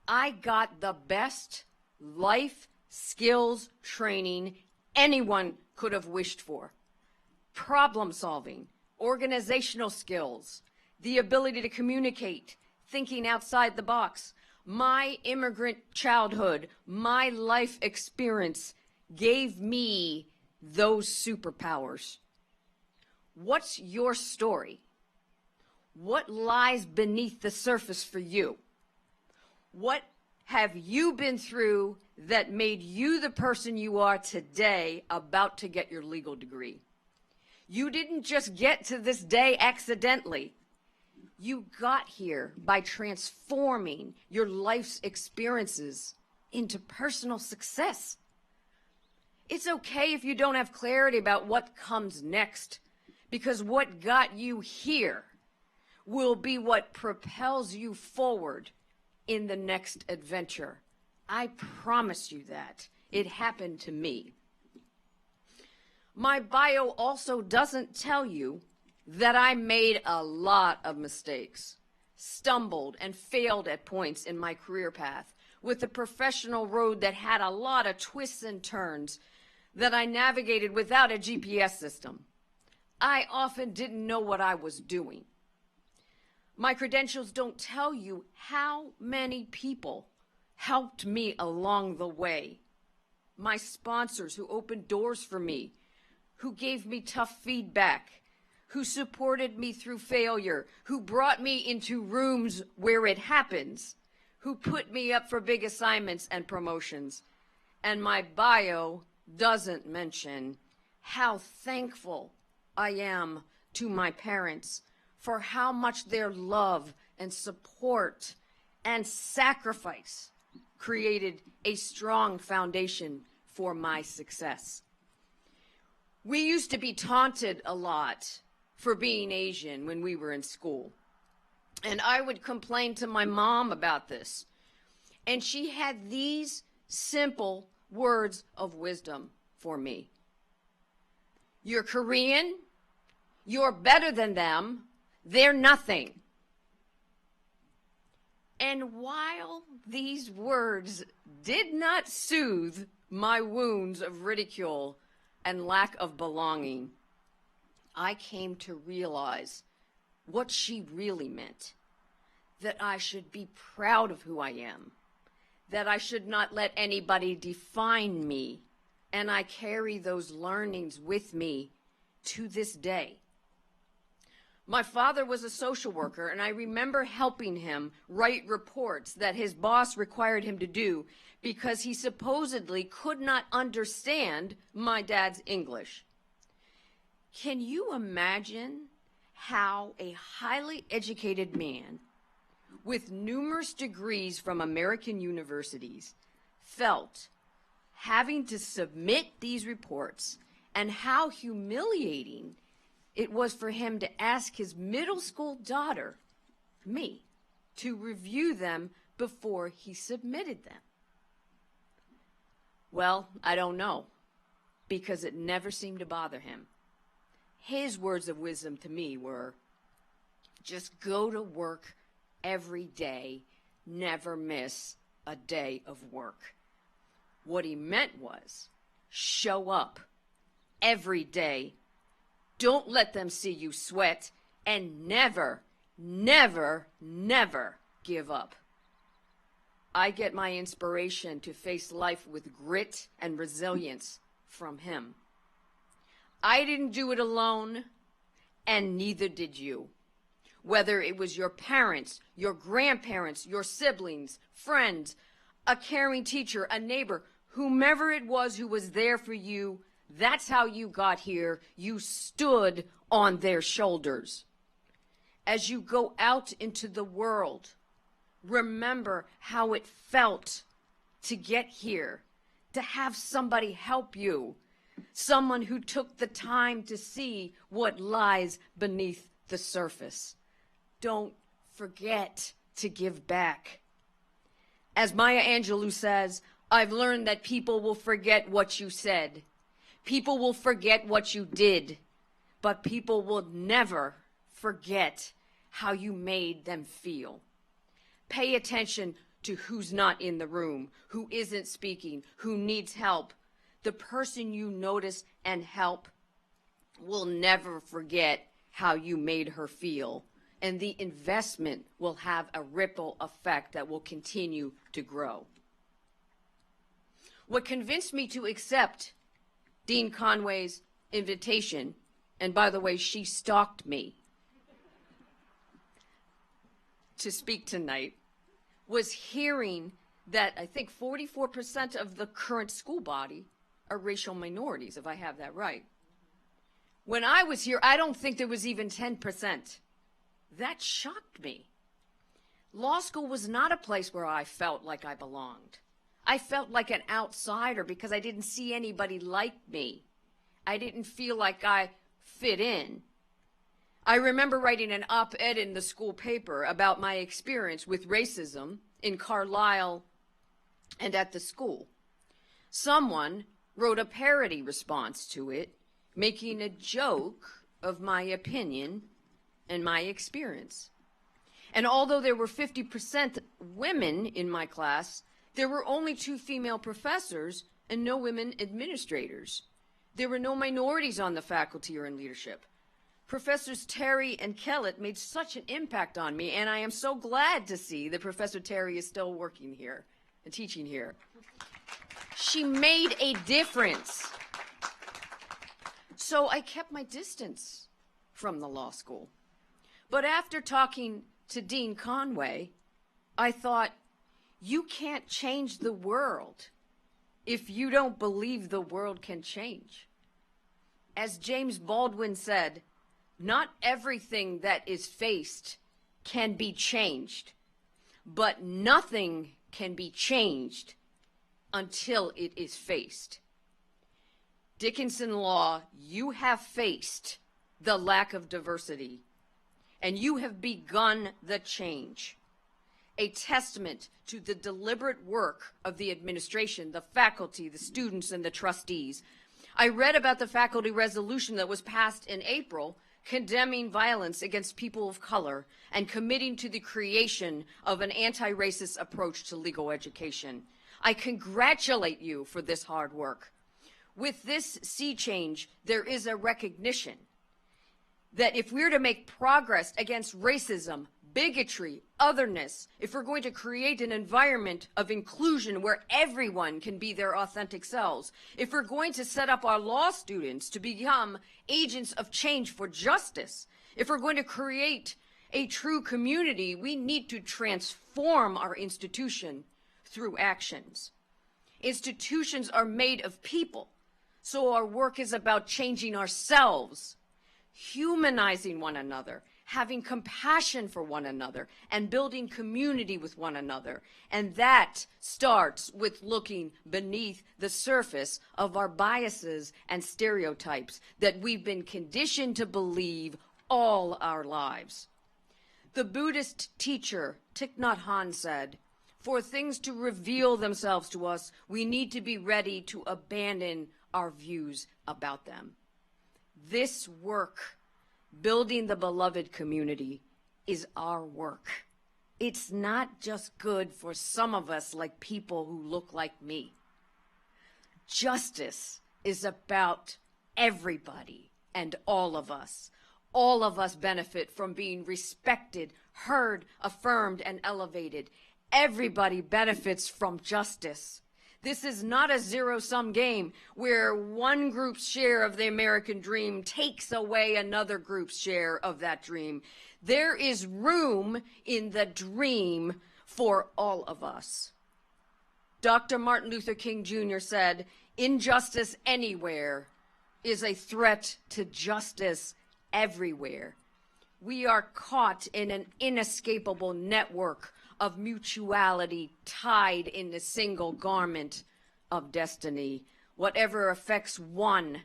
I got the best life skills training anyone could have wished for. Problem solving, organizational skills, the ability to communicate, thinking outside the box. My immigrant childhood, my life experience gave me those superpowers. What's your story? What lies beneath the surface for you? What have you been through that made you the person you are today, about to get your legal degree? You didn't just get to this day accidentally. You got here by transforming your life's experiences into personal success. It's okay if you don't have clarity about what comes next, because what got you here will be what propels you forward in the next adventure. I promise you that. It happened to me. My bio also doesn't tell you that I made a lot of mistakes, stumbled and failed at points in my career path with a professional road that had a lot of twists and turns that I navigated without a GPS system. I often didn't know what I was doing. My credentials don't tell you how many people helped me along the way. My sponsors who opened doors for me, who gave me tough feedback, who supported me through failure, who brought me into rooms where it happens, who put me up for big assignments and promotions. And my bio doesn't mention how thankful I am to my parents for how much their love and support and sacrifice created a strong foundation for my success. We used to be taunted a lot for being Asian when we were in school. And I would complain to my mom about this. And she had these simple words of wisdom for me. You're Korean, you're better than them, they're nothing. And while these words did not soothe my wounds of ridicule and lack of belonging, I came to realize what she really meant, that I should be proud of who I am, that I should not let anybody define me, and I carry those learnings with me to this day. My father was a social worker, and I remember helping him write reports that his boss required him to do because he supposedly could not understand my dad's English. Can you imagine how a highly educated man with numerous degrees from American universities felt having to submit these reports, and how humiliating it was for him to ask his middle school daughter, me, to review them before he submitted them? Well, I don't know, because it never seemed to bother him. His words of wisdom to me were, just go to work every day, never miss a day of work. What he meant was, show up every day. Don't let them see you sweat, and never, never, never give up. I get my inspiration to face life with grit and resilience from him. I didn't do it alone, and neither did you. Whether it was your parents, your grandparents, your siblings, friends, a caring teacher, a neighbor, whomever it was who was there for you, that's how you got here. You stood on their shoulders. As you go out into the world, remember how it felt to get here, to have somebody help you, someone who took the time to see what lies beneath the surface. Don't forget to give back. As Maya Angelou says, I've learned that people will forget what you said. People will forget what you did, but people will never forget how you made them feel. Pay attention to who's not in the room, who isn't speaking, who needs help. The person you notice and help will never forget how you made her feel, and the investment will have a ripple effect that will continue to grow. What convinced me to accept Dean Conway's invitation, and by the way, she stalked me to speak tonight, was hearing that I think 44% of the current school body are racial minorities, if I have that right. When I was here, I don't think there was even 10%. That shocked me. Law school was not a place where I felt like I belonged. I felt like an outsider because I didn't see anybody like me. I didn't feel like I fit in. I remember writing an op-ed in the school paper about my experience with racism in Carlisle and at the school. Someone wrote a parody response to it, making a joke of my opinion and my experience. And although there were 50% women in my class, there were only 2 female professors and no women administrators. There were no minorities on the faculty or in leadership. Professors Terry and Kellett made such an impact on me, and I am so glad to see that Professor Terry is still working here and teaching here. She made a difference. So I kept my distance from the law school. But after talking to Dean Conway, I thought, you can't change the world if you don't believe the world can change. As James Baldwin said, not everything that is faced can be changed, but nothing can be changed until it is faced. Dickinson Law, you have faced the lack of diversity, and you have begun the change. A testament to the deliberate work of the administration, the faculty, the students, and the trustees. I read about the faculty resolution that was passed in April condemning violence against people of color and committing to the creation of an anti-racist approach to legal education. I congratulate you for this hard work. With this sea change, there is a recognition that if we're to make progress against racism, bigotry, otherness, if we're going to create an environment of inclusion where everyone can be their authentic selves, if we're going to set up our law students to become agents of change for justice, if we're going to create a true community, we need to transform our institution through actions. Institutions are made of people, so our work is about changing ourselves, humanizing one another, having compassion for one another, and building community with one another. And that starts with looking beneath the surface of our biases and stereotypes that we've been conditioned to believe all our lives. The Buddhist teacher Thich Nhat Hanh said, "For things to reveal themselves to us, we need to be ready to abandon our views about them." This work, building the beloved community, is our work. It's not just good for some of us like people who look like me. Justice is about everybody and all of us. All of us benefit from being respected, heard, affirmed, and elevated. Everybody benefits from justice. This is not a zero-sum game where one group's share of the American dream takes away another group's share of that dream. There is room in the dream for all of us. Dr. Martin Luther King Jr. said, "Injustice anywhere is a threat to justice everywhere." We are caught in an inescapable network of mutuality tied in the single garment of destiny. Whatever affects one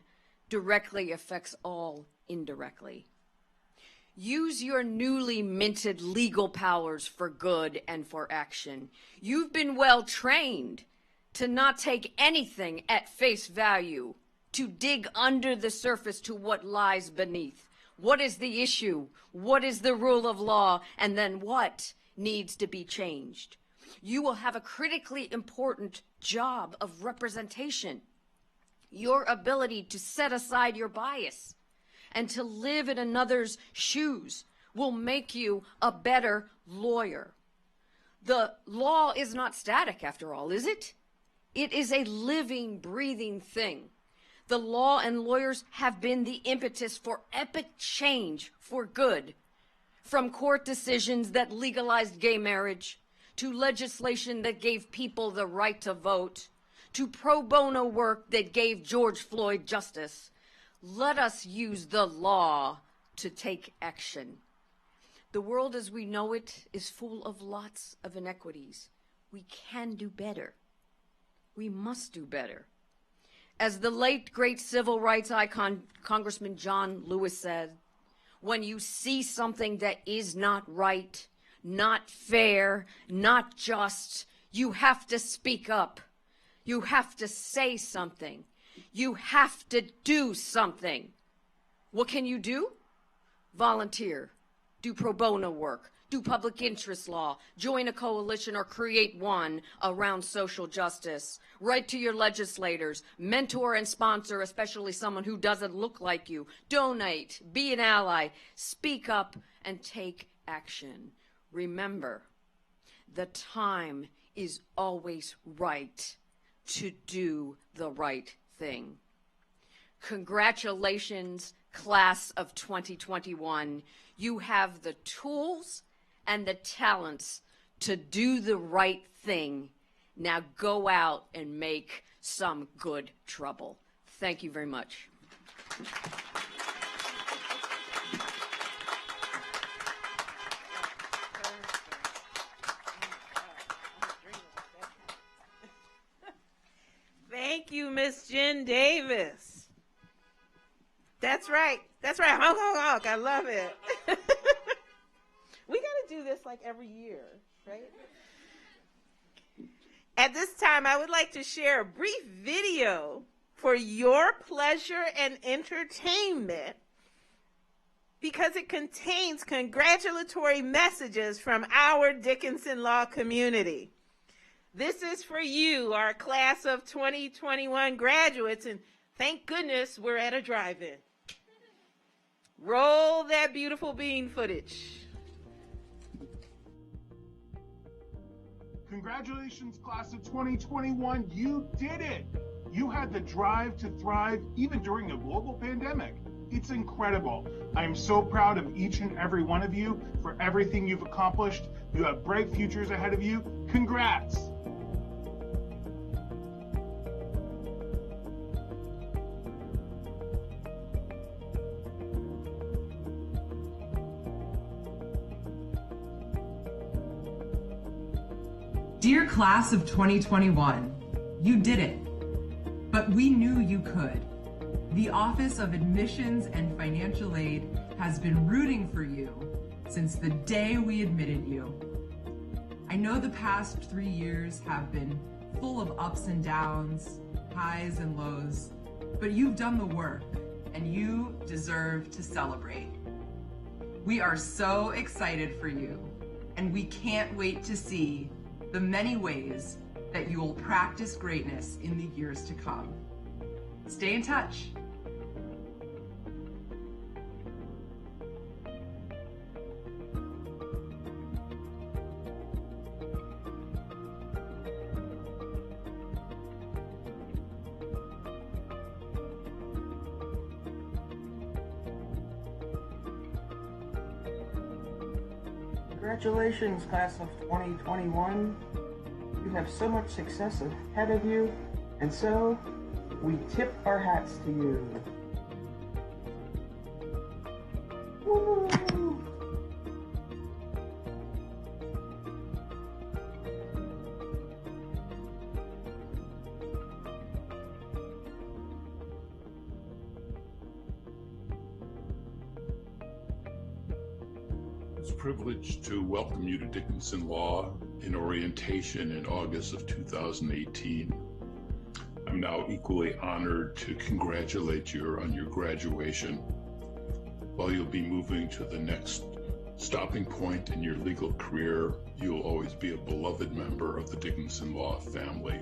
directly affects all indirectly. Use your newly minted legal powers for good and for action. You've been well trained to not take anything at face value, to dig under the surface to what lies beneath. What is the issue? What is the rule of law? And then what needs to be changed? You will have a critically important job of representation. Your ability to set aside your bias and to live in another's shoes will make you a better lawyer. The law is not static, after all, is it? It is a living, breathing thing. The law and lawyers have been the impetus for epic change for good. From court decisions that legalized gay marriage, to legislation that gave people the right to vote, to pro bono work that gave George Floyd justice, Let us use the law to take action. The world as we know it is full of lots of inequities. We can do better. We must do better. As the late, great civil rights icon, Congressman John Lewis said, when you see something that is not right, not fair, not just, you have to speak up. You have to say something. You have to do something. What can you do? Volunteer, do pro bono work, do public interest law, join a coalition or create one around social justice. Write to your legislators, mentor and sponsor, especially someone who doesn't look like you. Donate, be an ally, speak up, and take action. Remember, the time is always right to do the right thing. Congratulations, class of 2021. You have the tools and the talents to do the right thing. Now go out and make some good trouble. Thank you very much. Thank you, Miss Jen Davis. That's right. That's right. Honk, honk, honk. I love it. We got to do this like every year, right? At this time, I would like to share a brief video for your pleasure and entertainment because it contains congratulatory messages from our Dickinson Law community. This is for you, our class of 2021 graduates, and thank goodness we're at a drive-in. Roll that beautiful bean footage. Congratulations, class of 2021. You did it. You had the drive to thrive even during a global pandemic. It's incredible. I am so proud of each and every one of you for everything you've accomplished. You have bright futures ahead of you. Congrats. Dear class of 2021, you did it, but we knew you could. The Office of Admissions and Financial Aid has been rooting for you since the day we admitted you. I know the past 3 years have been full of ups and downs, highs and lows, but you've done the work and you deserve to celebrate. We are so excited for you, and we can't wait to see the many ways that you will practice greatness in the years to come. Stay in touch. Congratulations, class of 2021. You have so much success ahead of you, and so we tip our hats to you. Woo! It's a privilege to welcome you to Dickinson Law in orientation in August of 2018. I'm now equally honored to congratulate you on your graduation. While you'll be moving to the next stopping point in your legal career, you'll always be a beloved member of the Dickinson Law family.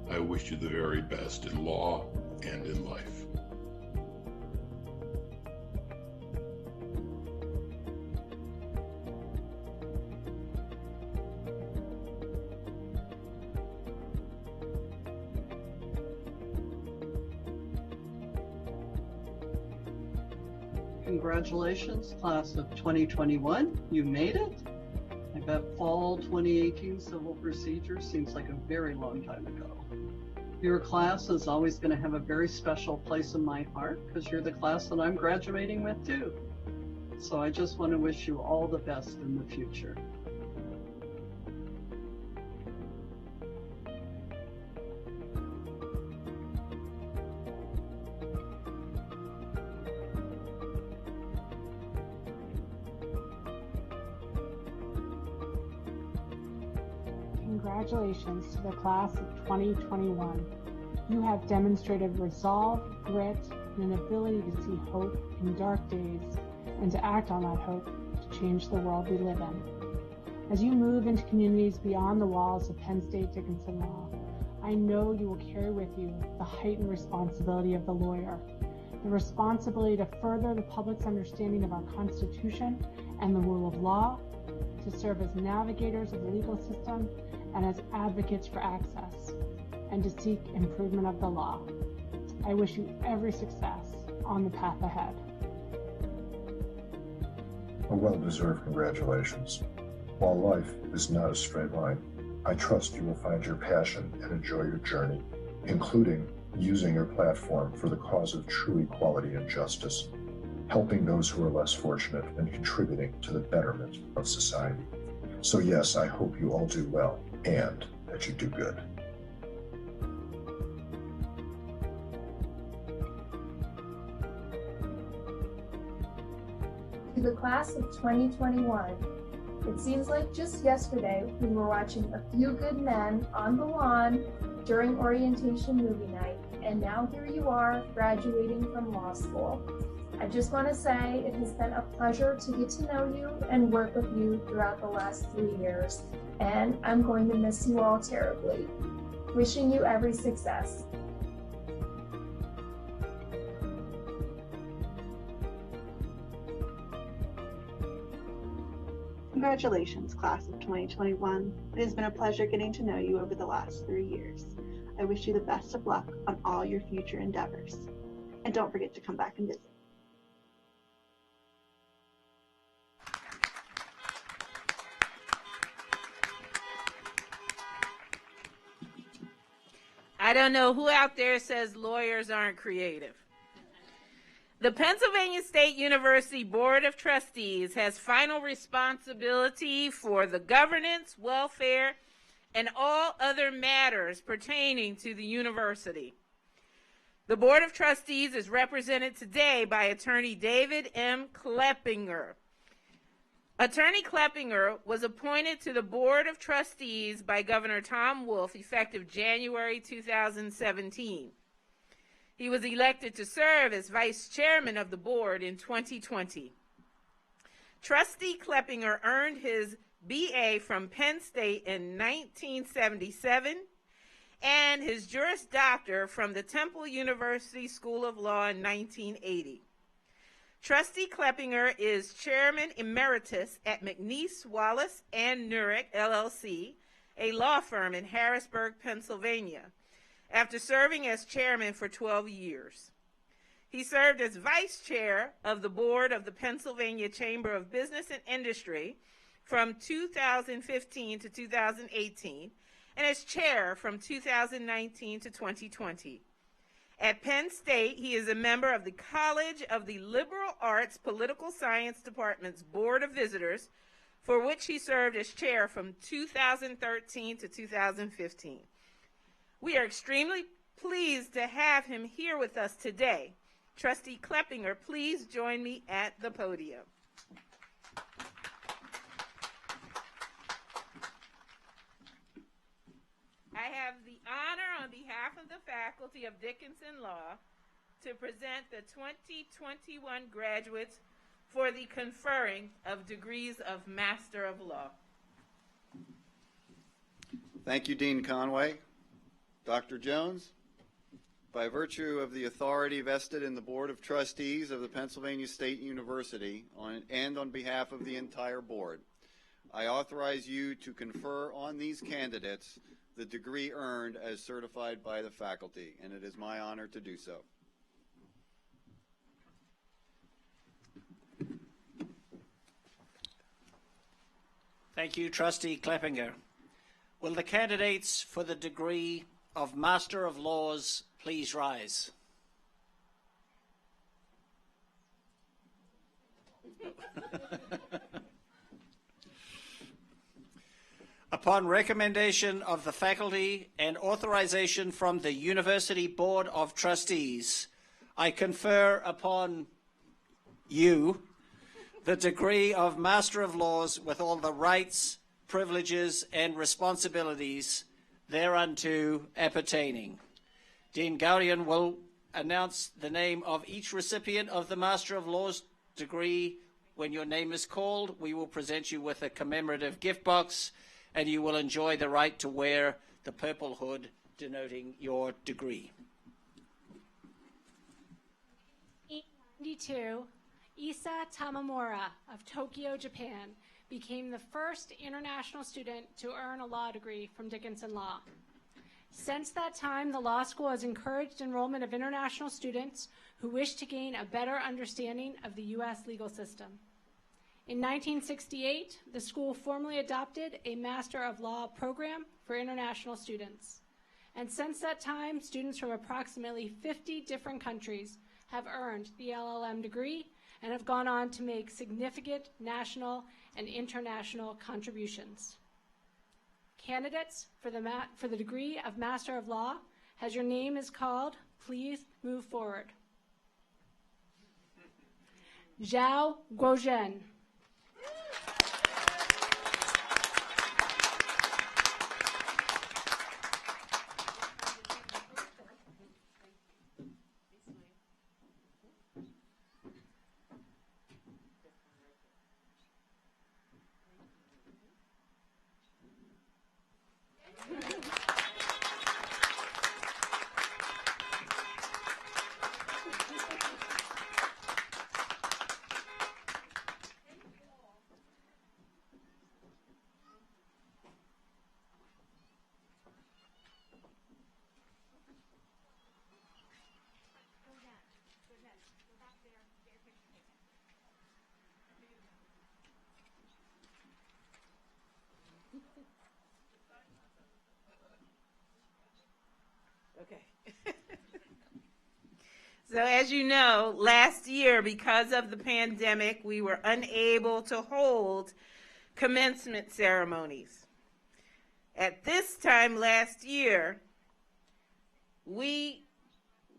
I wish you the very best in law and in life. Congratulations, class of 2021. You made it. I bet fall 2018 civil procedure seems like a very long time ago. Your class is always going to have a very special place in my heart because you're the class that I'm graduating with too. So I just want to wish you all the best in the future. Congratulations to the class of 2021. You have demonstrated resolve, grit, and an ability to see hope in dark days and to act on that hope to change the world we live in. As you move into communities beyond the walls of Penn State Dickinson Law, I know you will carry with you the heightened responsibility of the lawyer, the responsibility to further the public's understanding of our Constitution and the rule of law, to serve as navigators of the legal system and as advocates for access, and to seek improvement of the law. I wish you every success on the path ahead. A well-deserved congratulations. While life is not a straight line, I trust you will find your passion and enjoy your journey, including using your platform for the cause of true equality and justice, helping those who are less fortunate and contributing to the betterment of society. So yes, I hope you all do well and that you do good. To the class of 2021, it seems like just yesterday we were watching A Few Good Men on the lawn during orientation movie night, and now here you are graduating from law school. I just want to say it has been a pleasure to get to know you and work with you throughout the last 3 years, and I'm going to miss you all terribly. Wishing you every success. Congratulations, class of 2021. It has been a pleasure getting to know you over the last 3 years. I wish you the best of luck on all your future endeavors. And don't forget to come back and visit. I don't know who out there says lawyers aren't creative. The Pennsylvania State University Board of Trustees has final responsibility for the governance, welfare, and all other matters pertaining to the university. The Board of Trustees is represented today by Attorney David M. Kleppinger. Attorney Kleppinger was appointed to the Board of Trustees by Governor Tom Wolf effective January 2017. He was elected to serve as vice chairman of the board in 2020. Trustee Kleppinger earned his BA from Penn State in 1977 and his Juris Doctor from the Temple University School of Law in 1980. Trustee Kleppinger is Chairman Emeritus at McNeese, Wallace, and Nurek, LLC, a law firm in Harrisburg, Pennsylvania, after serving as chairman for 12 years. He served as vice chair of the board of the Pennsylvania Chamber of Business and Industry from 2015 to 2018, and as chair from 2019 to 2020. At Penn State, he is a member of the College of the Liberal Arts Political Science Department's Board of Visitors, for which he served as chair from 2013 to 2015. We are extremely pleased to have him here with us today. Trustee Kleppinger, please join me at the podium. I have the honor on behalf of the faculty of Dickinson Law to present the 2021 graduates for the conferring of degrees of Master of Law. Thank you, Dean Conway. Dr. Jones, by virtue of the authority vested in the Board of Trustees of the Pennsylvania State University and on behalf of the entire board, I authorize you to confer on these candidates the degree earned as certified by the faculty, and it is my honor to do so. Thank you, Trustee Kleppinger. Will the candidates for the degree of Master of Laws please rise? Upon recommendation of the faculty and authorization from the University Board of Trustees, I confer upon you the degree of Master of Laws with all the rights, privileges, and responsibilities thereunto appertaining. Dean Gaudian will announce the name of each recipient of the Master of Laws degree. When your name is called, we will present you with a commemorative gift box, and you will enjoy the right to wear the purple hood denoting your degree. 1992, Isa Tamamura of Tokyo, Japan, became the first international student to earn a law degree from Dickinson Law. Since that time, the law school has encouraged enrollment of international students who wish to gain a better understanding of the U.S. legal system. In 1968, the school formally adopted a Master of Law program for international students. And since that time, students from approximately 50 different countries have earned the LLM degree and have gone on to make significant national and international contributions. Candidates for the degree of Master of Law, as your name is called, please move forward. Zhao Guozhen. Okay. So as you know, last year, because of the pandemic, we were unable to hold commencement ceremonies. At this time last year, we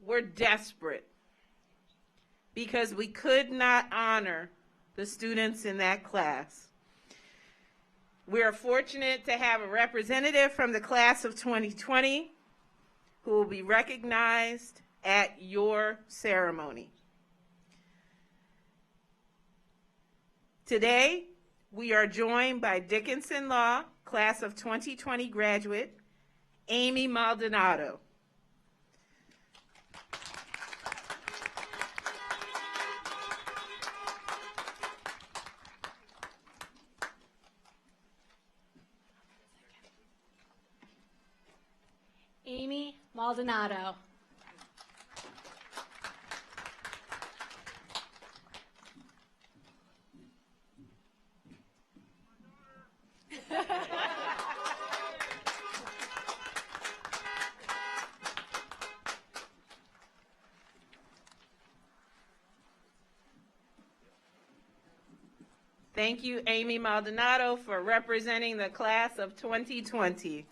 were desperate because we could not honor the students in that class. We are fortunate to have a representative from the class of 2020 who will be recognized at your ceremony. Today, we are joined by Dickinson Law, class of 2020 graduate, Amy Maldonado. Amy Maldonado. Thank you, Amy Maldonado, for representing the class of 2020.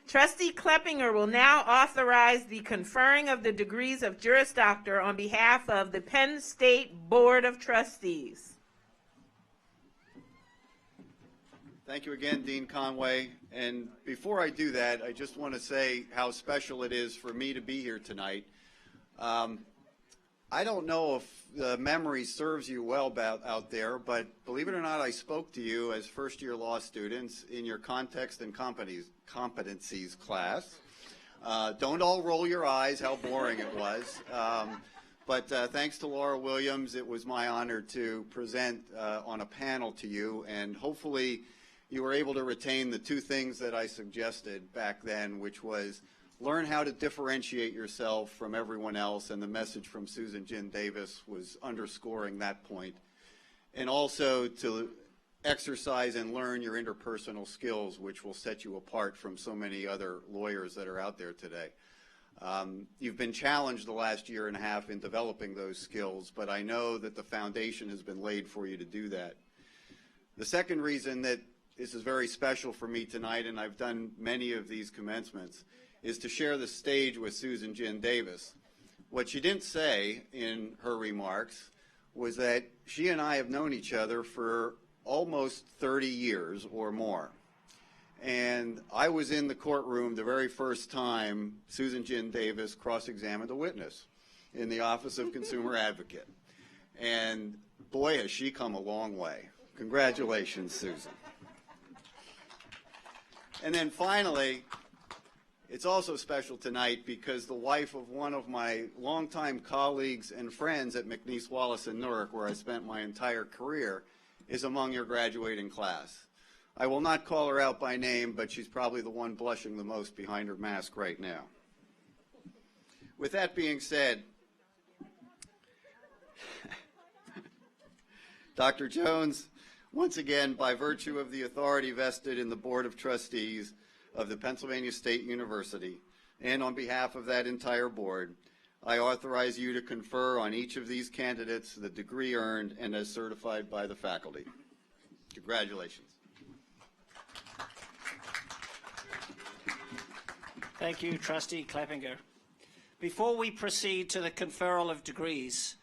Trustee Kleppinger will now authorize the conferring of the degrees of Juris Doctor on behalf of the Penn State Board of Trustees. Thank you again, Dean Conway. And before I do that, I just want to say how special it is for me to be here tonight. I don't know if the memory serves you well out there, but believe it or not, I spoke to you as first-year law students in your context and competencies class. Don't all roll your eyes how boring it was. But thanks to Laura Williams, it was my honor to present on a panel to you, and hopefully you were able to retain the two things that I suggested back then, which was learn how to differentiate yourself from everyone else, and the message from Susan Ginn Davis was underscoring that point. And also to exercise and learn your interpersonal skills, which will set you apart from so many other lawyers that are out there today. You've been challenged the last year and a half in developing those skills, but I know that the foundation has been laid for you to do that. The second reason that this is very special for me tonight, and I've done many of these commencements, is to share the stage with Susan Ginn Davis. What she didn't say in her remarks was that she and I have known each other for almost 30 years or more. And I was in the courtroom the very first time Susan Ginn Davis cross-examined a witness in the Office of Consumer Advocate. And boy, has she come a long way. Congratulations, Susan. And then finally, it's also special tonight because the wife of one of my longtime colleagues and friends at McNeese Wallace in Newark, where I spent my entire career, is among your graduating class. I will not call her out by name, but she's probably the one blushing the most behind her mask right now. With that being said, Dr. Jones, once again, by virtue of the authority vested in the Board of Trustees of the Pennsylvania State University, and on behalf of that entire board, I authorize you to confer on each of these candidates the degree earned and as certified by the faculty. Congratulations. Thank you, Trustee Clappinger. Before we proceed to the conferral of degrees,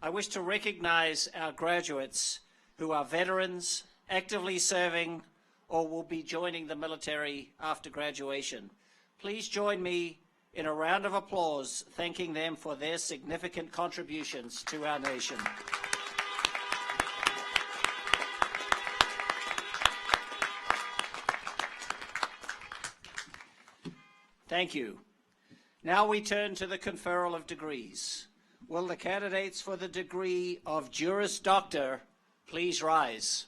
I wish to recognize our graduates who are veterans, actively serving, or will be joining the military after graduation. Please join me in a round of applause thanking them for their significant contributions to our nation. Thank you. Now we turn to the conferral of degrees. Will the candidates for the degree of Juris Doctor please rise,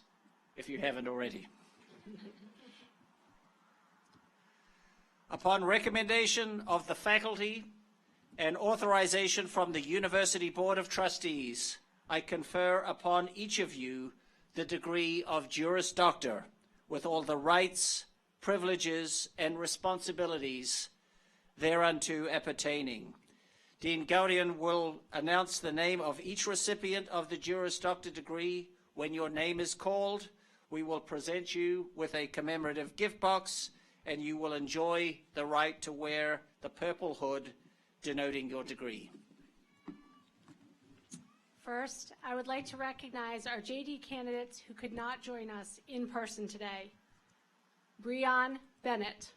if you haven't already? Upon recommendation of the faculty and authorization from the University Board of Trustees, I confer upon each of you the degree of Juris Doctor with all the rights, privileges, and responsibilities thereunto appertaining. Dean Gaudian will announce the name of each recipient of the Juris Doctor degree. When your name is called, we will present you with a commemorative gift box, and you will enjoy the right to wear the purple hood denoting your degree. First, I would like to recognize our JD candidates who could not join us in person today. Breon Bennett.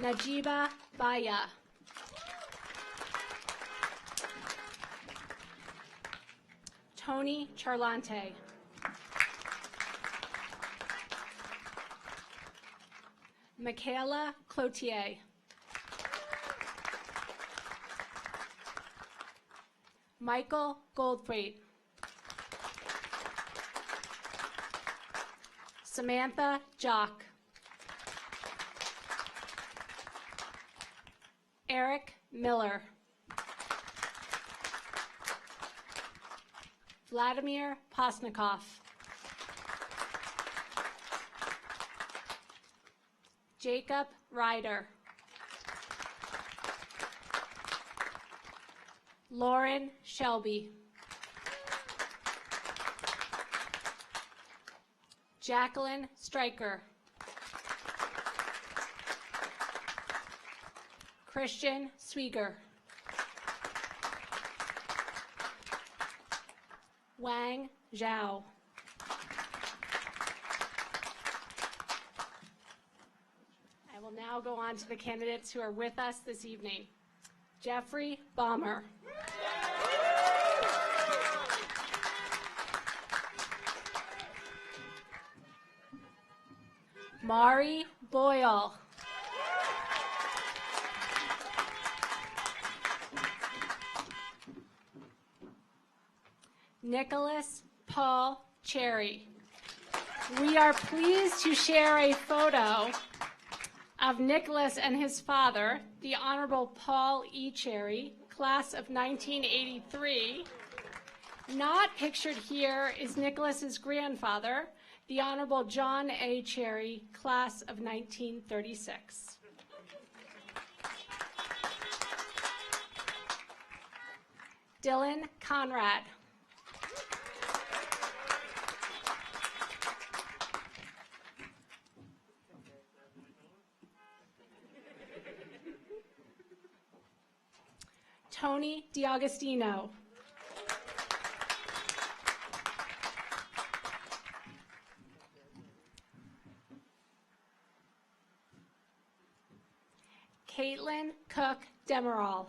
Najiba Baya. Tony Charlante. Michaela Cloutier. Michael Goldthwait. Samantha Jock. Eric Miller. Vladimir Posnikov. Jacob Ryder. Lauren Shelby. Jacqueline Stryker. Christian Swieger. Wang Zhao. I will now go on to the candidates who are with us this evening. Jeffrey Balmer. Mari Boyle. Nicholas Paul Cherry. We are pleased to share a photo of Nicholas and his father, the Honorable Paul E. Cherry, class of 1983. Not pictured here is Nicholas's grandfather, the Honorable John A. Cherry, class of 1936. Dylan Conrad. Tony DiAgostino. Caitlin Cook Demerol.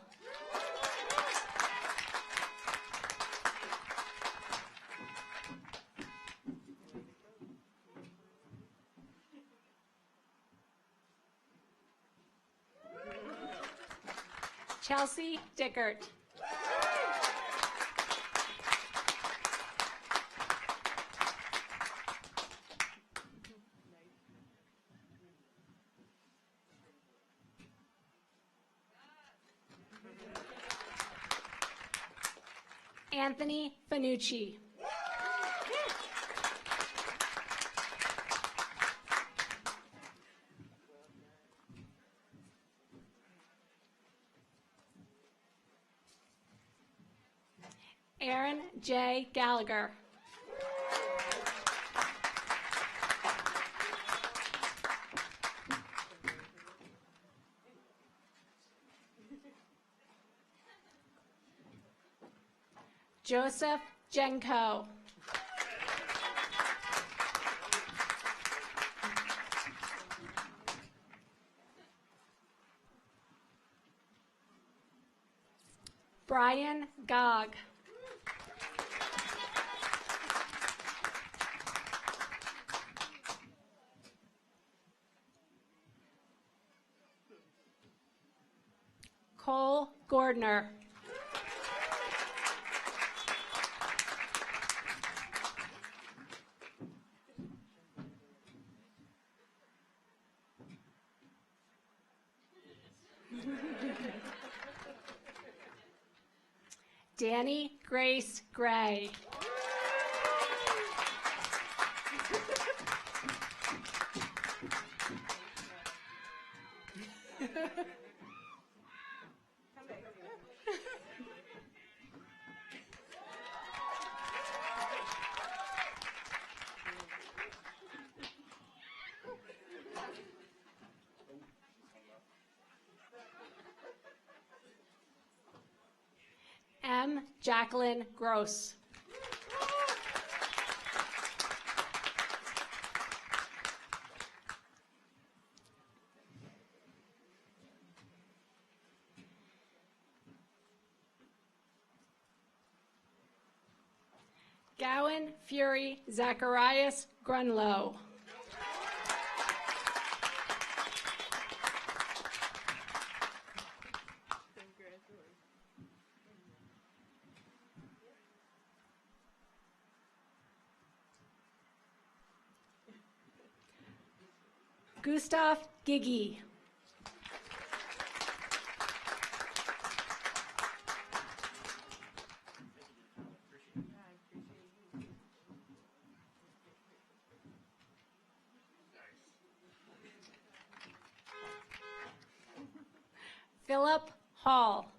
Chelsea Dickert. Anthony Fanucci. Aaron J. Gallagher. Joseph Jenko. Brian Gogg. Cole Gordner. Danny Grace Gray. M. Jacqueline Gross. Gowan Fury Zacharias Grunlow. Gustav Giggy. Philip Hall.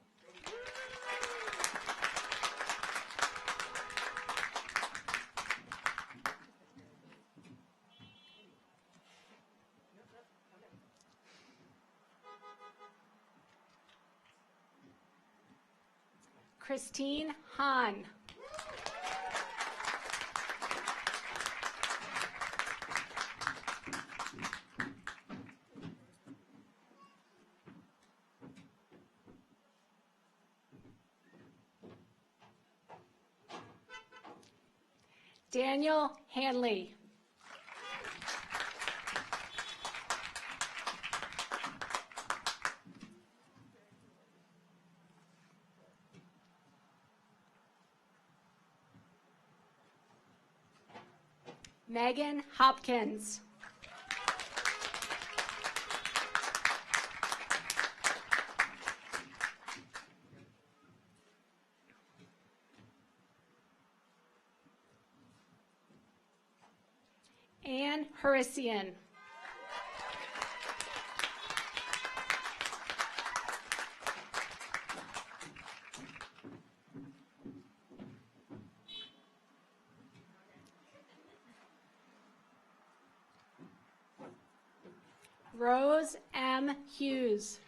Christine Hahn. Daniel Hanley. Megan Hopkins. Anne Harisian. Rose M. Hughes.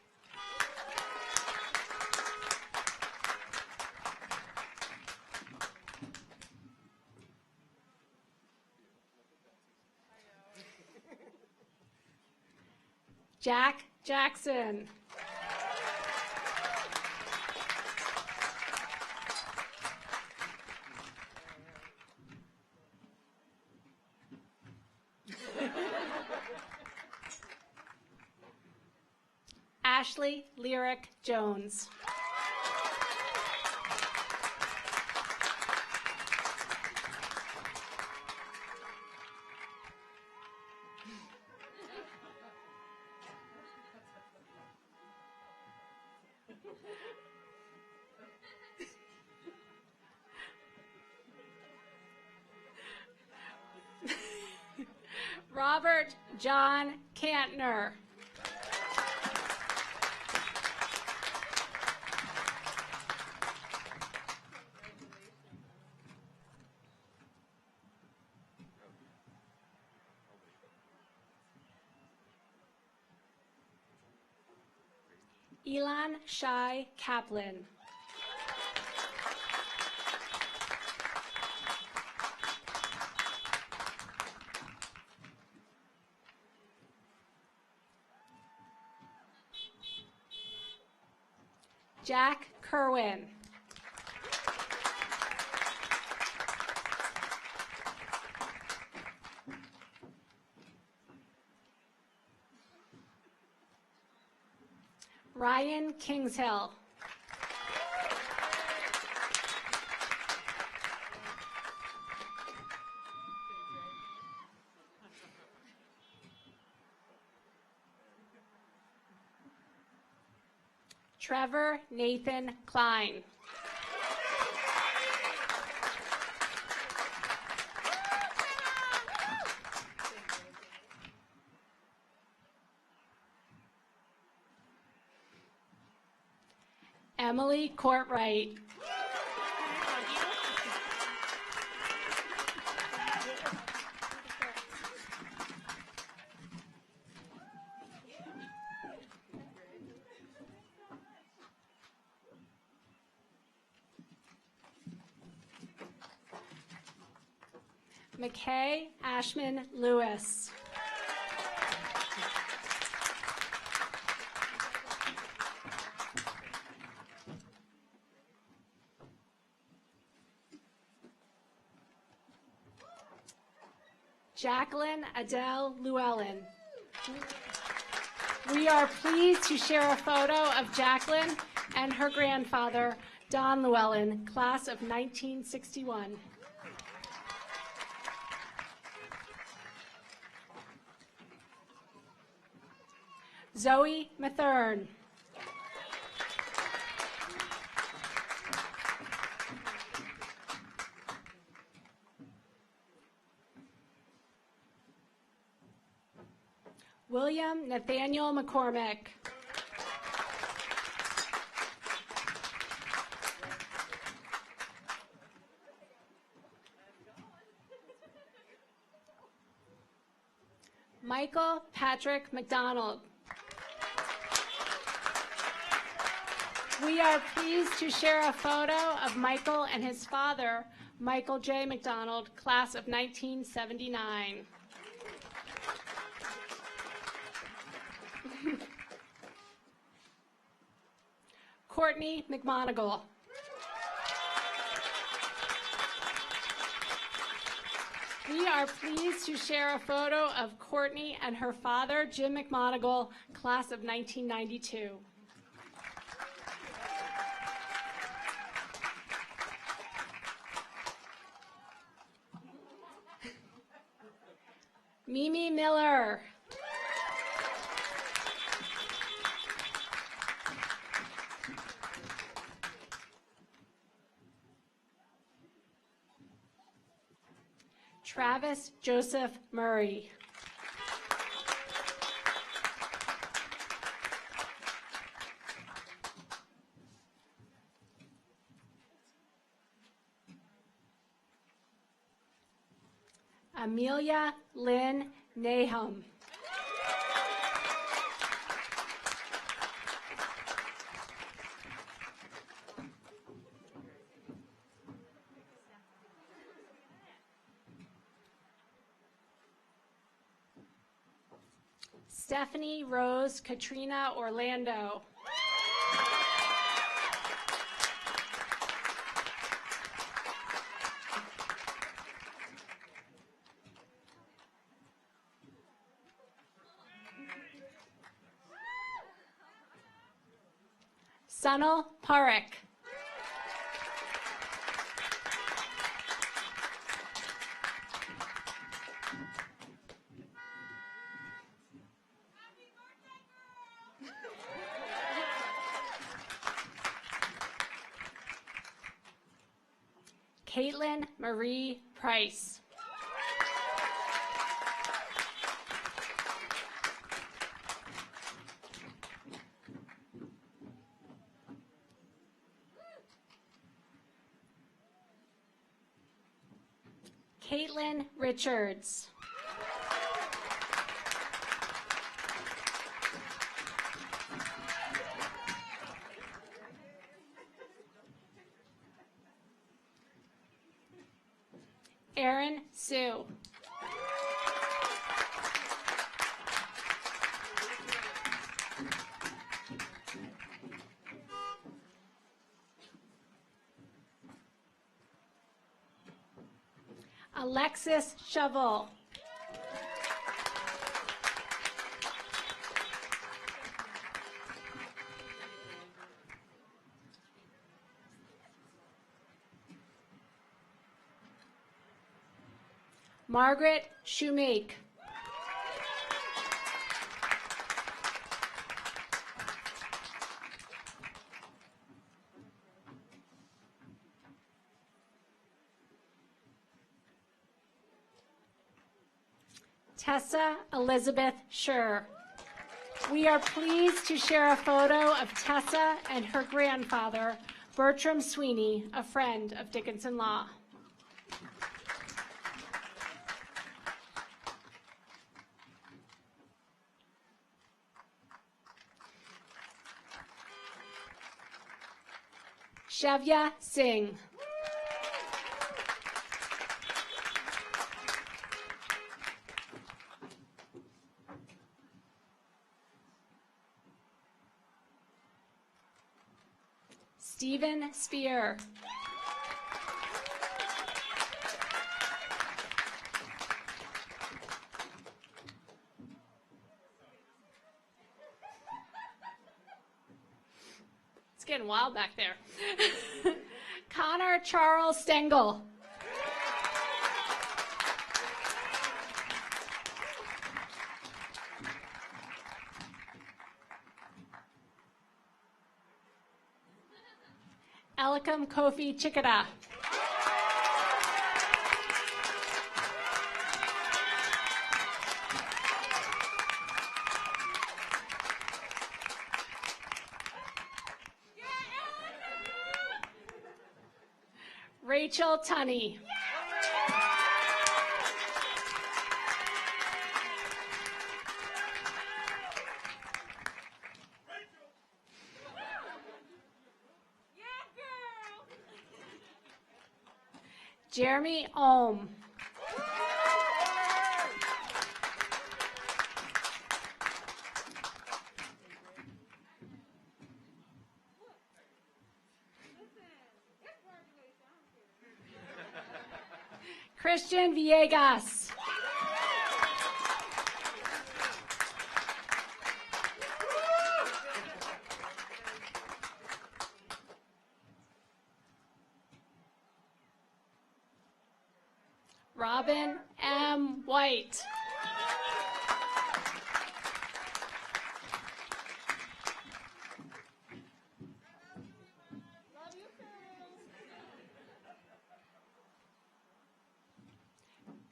Jack Jackson. Ashley Lyric Jones. Robert John Cantner. Elon Shai Kaplan. Jack Kerwin. Ryan Kingshill. Trevor Nathan Klein. Emily Courtwright. McKay Ashman Lewis. Jacqueline Adele Llewellyn. We are pleased to share a photo of Jacqueline and her grandfather, Don Llewellyn, class of 1961. Zoe Mathern. William Nathaniel McCormick. Michael Patrick McDonald. We are pleased to share a photo of Michael and his father, Michael J. McDonald, class of 1979. Courtney McMonigal. We are pleased to share a photo of Courtney and her father, Jim McMonigal, class of 1992. Mimi Miller. Travis Joseph Murray. Amelia Lynn Nahum. Stephanie Rose Katrina Orlando. Sunil Parekh. Caitlin Marie Price. Caitlin Richards. Erin Sue. Alexis Shovel. Margaret Shoemake. Tessa Elizabeth Scher. We are pleased to share a photo of Tessa and her grandfather, Bertram Sweeney, a friend of Dickinson Law. Shavya Singh. Stephen Spear. It's getting wild back there. Connor Charles Stengel. Elikam Kofi Chikada. Rachel Tunney. Jeremy Ohm. Christian Villegas. Robin M. White.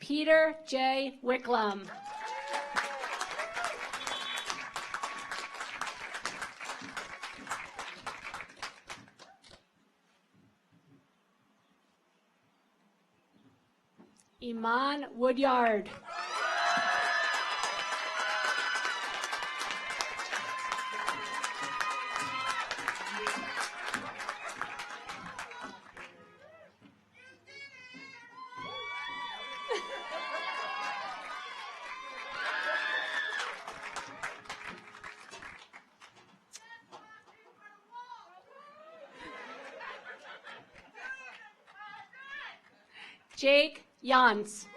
Peter J. Wicklum. Iman Woodyard. Jake Jans.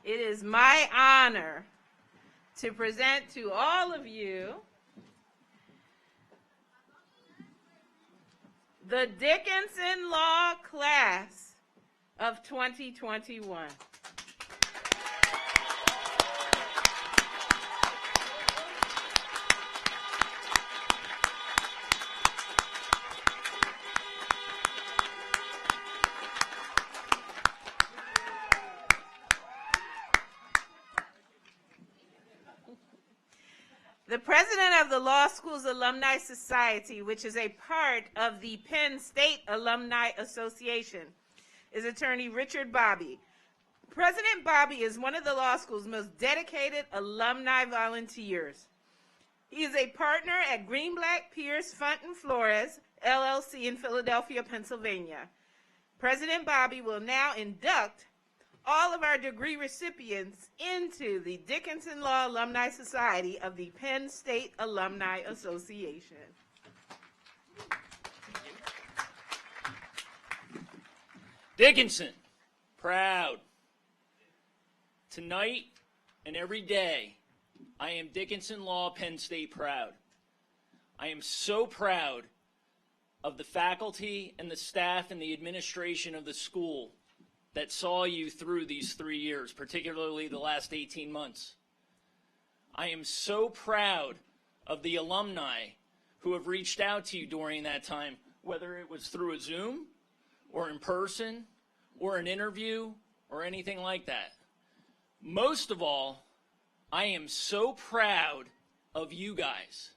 It is my honor to present to all of you the Dickinson Law class of 2021. The president of the Law School's Alumni Society, which is a part of the Penn State Alumni Association, is attorney Richard Bobby. President Bobby is one of the law school's most dedicated alumni volunteers. He is a partner at Greenblatt Pierce Fonten Flores, LLC in Philadelphia, Pennsylvania. President Bobby will now induct all of our degree recipients into the Dickinson Law Alumni Society of the Penn State Alumni Association. Dickinson, proud. Tonight and every day, I am Dickinson Law Penn State proud. I am so proud of the faculty and the staff and the administration of the school that saw you through these 3 years, particularly the last 18 months. I am so proud of the alumni who have reached out to you during that time, whether it was through a Zoom or in person or an interview or anything like that. Most of all, I am so proud of you guys.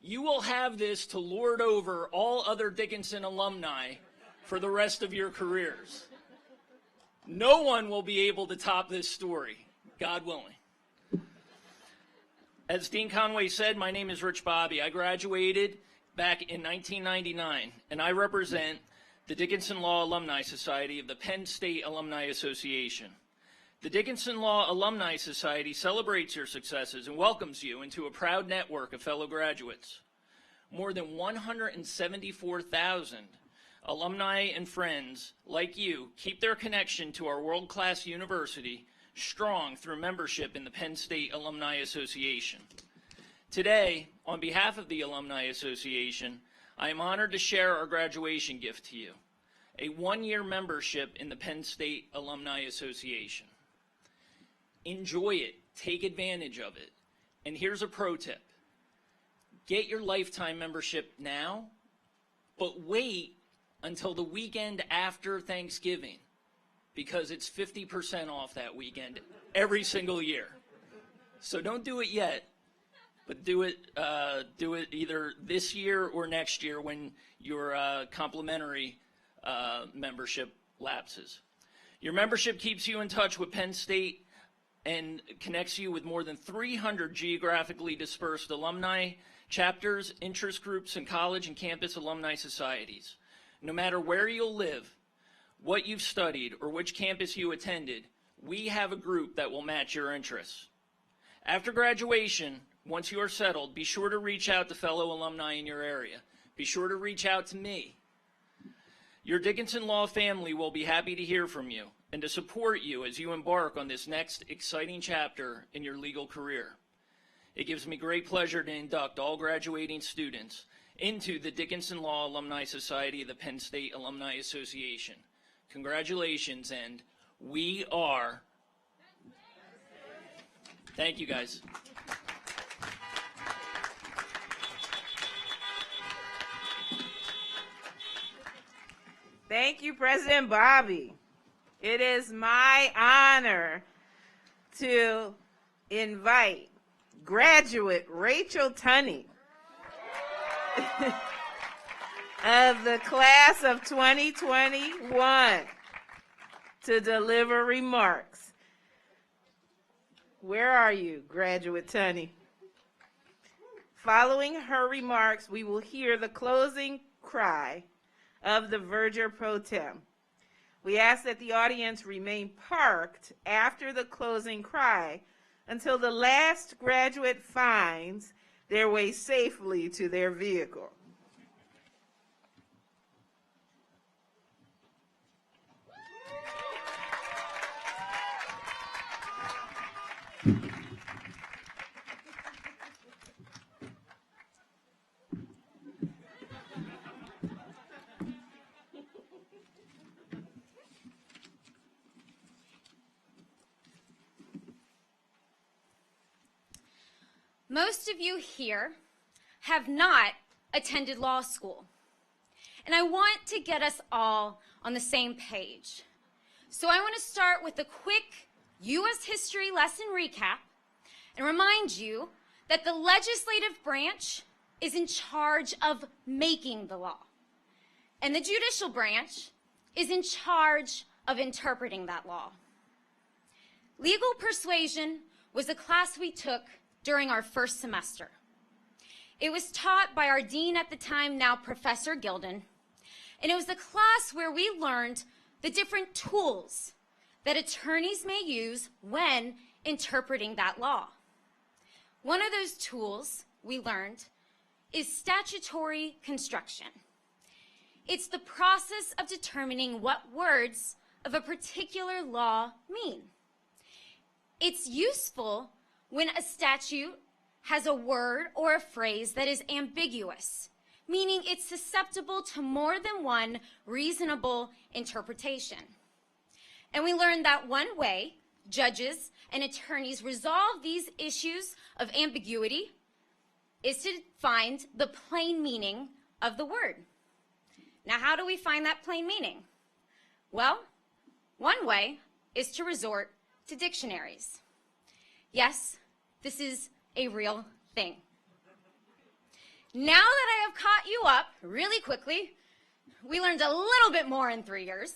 You will have this to lord over all other Dickinson alumni for the rest of your careers. No one will be able to top this story, God willing. As Dean Conway said, my name is Rich Bobby. I graduated back in 1999, and I represent the Dickinson Law Alumni Society of the Penn State Alumni Association. The Dickinson Law Alumni Society celebrates your successes and welcomes you into a proud network of fellow graduates. More than 174,000 alumni and friends like you keep their connection to our world-class university strong through membership in the Penn State Alumni Association. Today, on behalf of the Alumni Association, I am honored to share our graduation gift to you, a one-year membership in the Penn State Alumni Association. Enjoy it, take advantage of it, and here's a pro tip. Get your lifetime membership now, but wait until the weekend after Thanksgiving, because it's 50% off that weekend every single year. So don't do it yet, but do it either this year or next year when your complimentary membership lapses. Your membership keeps you in touch with Penn State and connects you with more than 300 geographically dispersed alumni, chapters, interest groups, and college and campus alumni societies. No matter where you'll live, what you've studied, or which campus you attended, we have a group that will match your interests. After graduation, once you are settled, be sure to reach out to fellow alumni in your area. Be sure to reach out to me. Your Dickinson Law family will be happy to hear from you and to support you as you embark on this next exciting chapter in your legal career. It gives me great pleasure to induct all graduating students into the Dickinson Law Alumni Society of the Penn State Alumni Association. Congratulations, and we are. Thank you, guys. Thank you, President Bobby. It is my honor to invite graduate Rachel Tunney of the class of 2021 to deliver remarks. Where are you, graduate Tunney? Following her remarks, we will hear the closing cry of the verger pro tem. We ask that the audience remain parked after the closing cry until the last graduate finds their way safely to their vehicle. Most of you here have not attended law school, and I want to get us all on the same page. So I want to start with a quick U.S. history lesson recap and remind you that the legislative branch is in charge of making the law, and the judicial branch is in charge of interpreting that law. Legal persuasion was a class we took during our first semester. It was taught by our dean at the time, now Professor Gilden, and it was a class where we learned the different tools that attorneys may use when interpreting that law. One of those tools we learned is statutory construction. It's the process of determining what words of a particular law mean. It's useful when a statute has a word or a phrase that is ambiguous, meaning it's susceptible to more than one reasonable interpretation. And we learned that one way judges and attorneys resolve these issues of ambiguity is to find the plain meaning of the word. Now, how do we find that plain meaning? Well, one way is to resort to dictionaries. Yes, this is a real thing. Now that I have caught you up really quickly, we learned a little bit more in 3 years.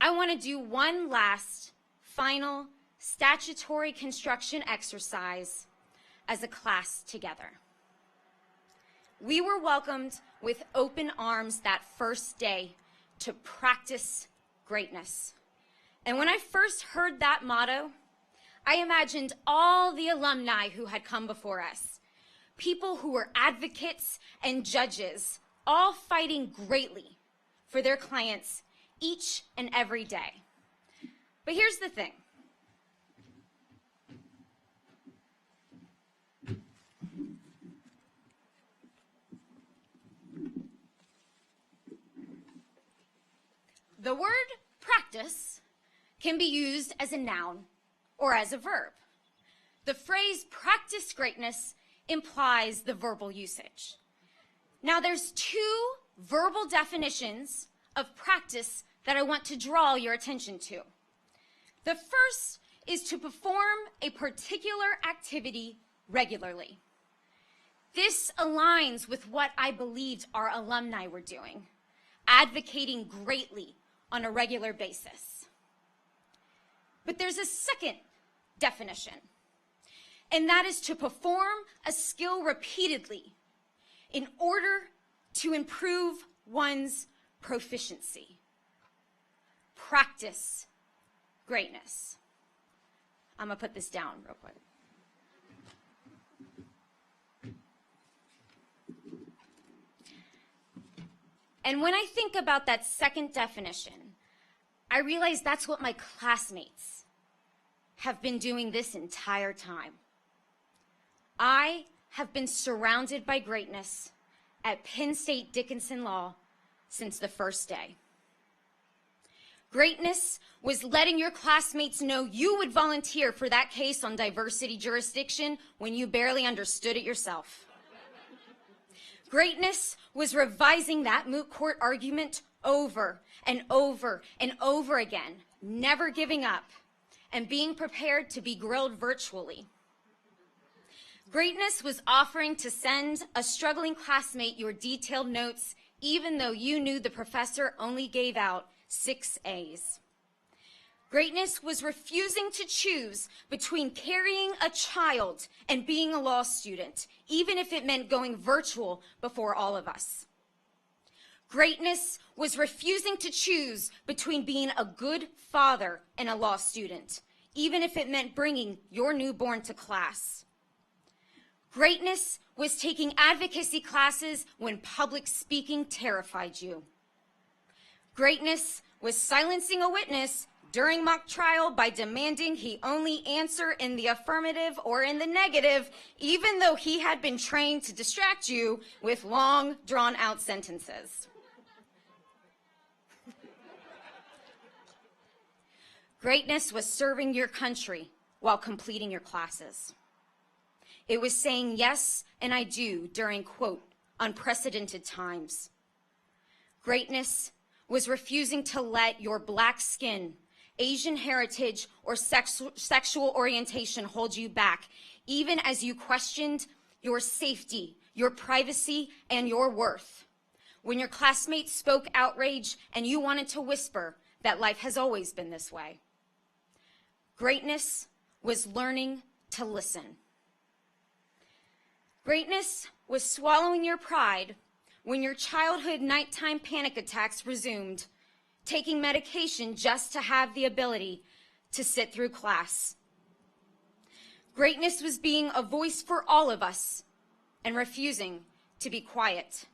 I want to do one last final statutory construction exercise as a class together. We were welcomed with open arms that first day to practice greatness. And when I first heard that motto, I imagined all the alumni who had come before us, people who were advocates and judges, all fighting greatly for their clients each and every day. But here's the thing. The word practice can be used as a noun or as a verb. The phrase practice greatness implies the verbal usage. Now there's two verbal definitions of practice that I want to draw your attention to. The first is to perform a particular activity regularly. This aligns with what I believed our alumni were doing, advocating greatly on a regular basis. But there's a second definition, and that is to perform a skill repeatedly in order to improve one's proficiency. Practice greatness. I'm gonna put this down real quick. And when I think about that second definition, I realize that's what my classmates have been doing this entire time. I have been surrounded by greatness at Penn State Dickinson Law since the first day. Greatness was letting your classmates know you would volunteer for that case on diversity jurisdiction when you barely understood it yourself. Greatness was revising that moot court argument over and over and over again, never giving up, and being prepared to be grilled virtually. Greatness was offering to send a struggling classmate your detailed notes, even though you knew the professor only gave out 6 A's. Greatness was refusing to choose between carrying a child and being a law student, even if it meant going virtual before all of us. Greatness was refusing to choose between being a good father and a law student, even if it meant bringing your newborn to class. Greatness was taking advocacy classes when public speaking terrified you. Greatness was silencing a witness during mock trial by demanding he only answer in the affirmative or in the negative, even though he had been trained to distract you with long, drawn-out sentences. Greatness was serving your country while completing your classes. It was saying yes and I do during, quote, unprecedented times. Greatness was refusing to let your black skin, Asian heritage, or sexual orientation hold you back, even as you questioned your safety, your privacy, and your worth. When your classmates spoke outrage and you wanted to whisper that life has always been this way. Greatness was learning to listen. Greatness was swallowing your pride when your childhood nighttime panic attacks resumed, taking medication just to have the ability to sit through class. Greatness was being a voice for all of us and refusing to be quiet.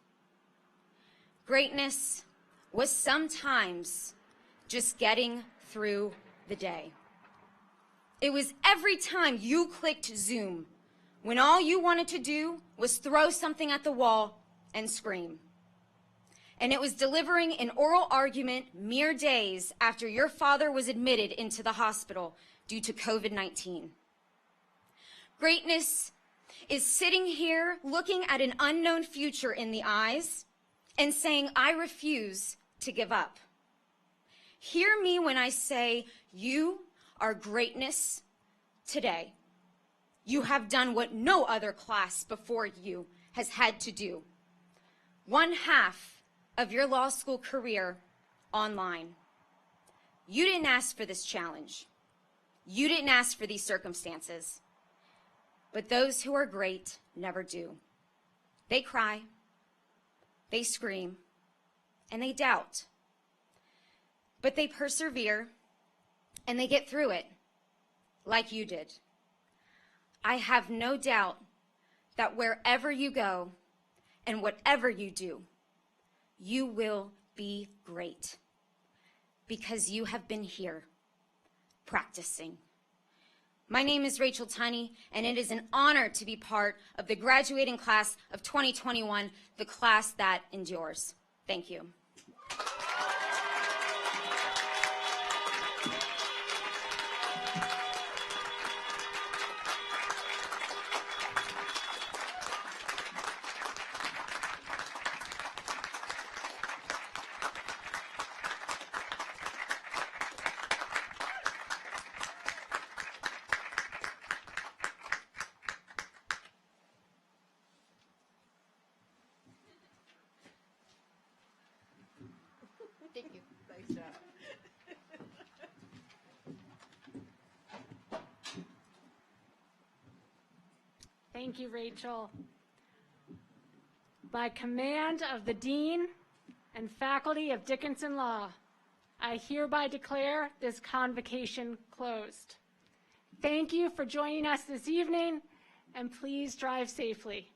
Greatness was sometimes just getting through the day. It was every time you clicked Zoom when all you wanted to do was throw something at the wall and scream. And it was delivering an oral argument mere days after your father was admitted into the hospital due to COVID-19. Greatness is sitting here looking at an unknown future in the eyes and saying, I refuse to give up. Hear me when I say you are greatness today. You have done what no other class before you has had to do. 1/2 of your law school career online. You didn't ask for this challenge. You didn't ask for these circumstances. But those who are great never do. They cry, they scream, and they doubt. But they persevere, and they get through it, like you did. I have no doubt that wherever you go and whatever you do, you will be great because you have been here practicing. My name is Rachel Tunney, and it is an honor to be part of the graduating class of 2021, the class that endures. Thank you. Thank you. Nice job. Thank you, Rachel. By command of the Dean and faculty of Dickinson Law, I hereby declare this convocation closed. Thank you for joining us this evening, and please drive safely.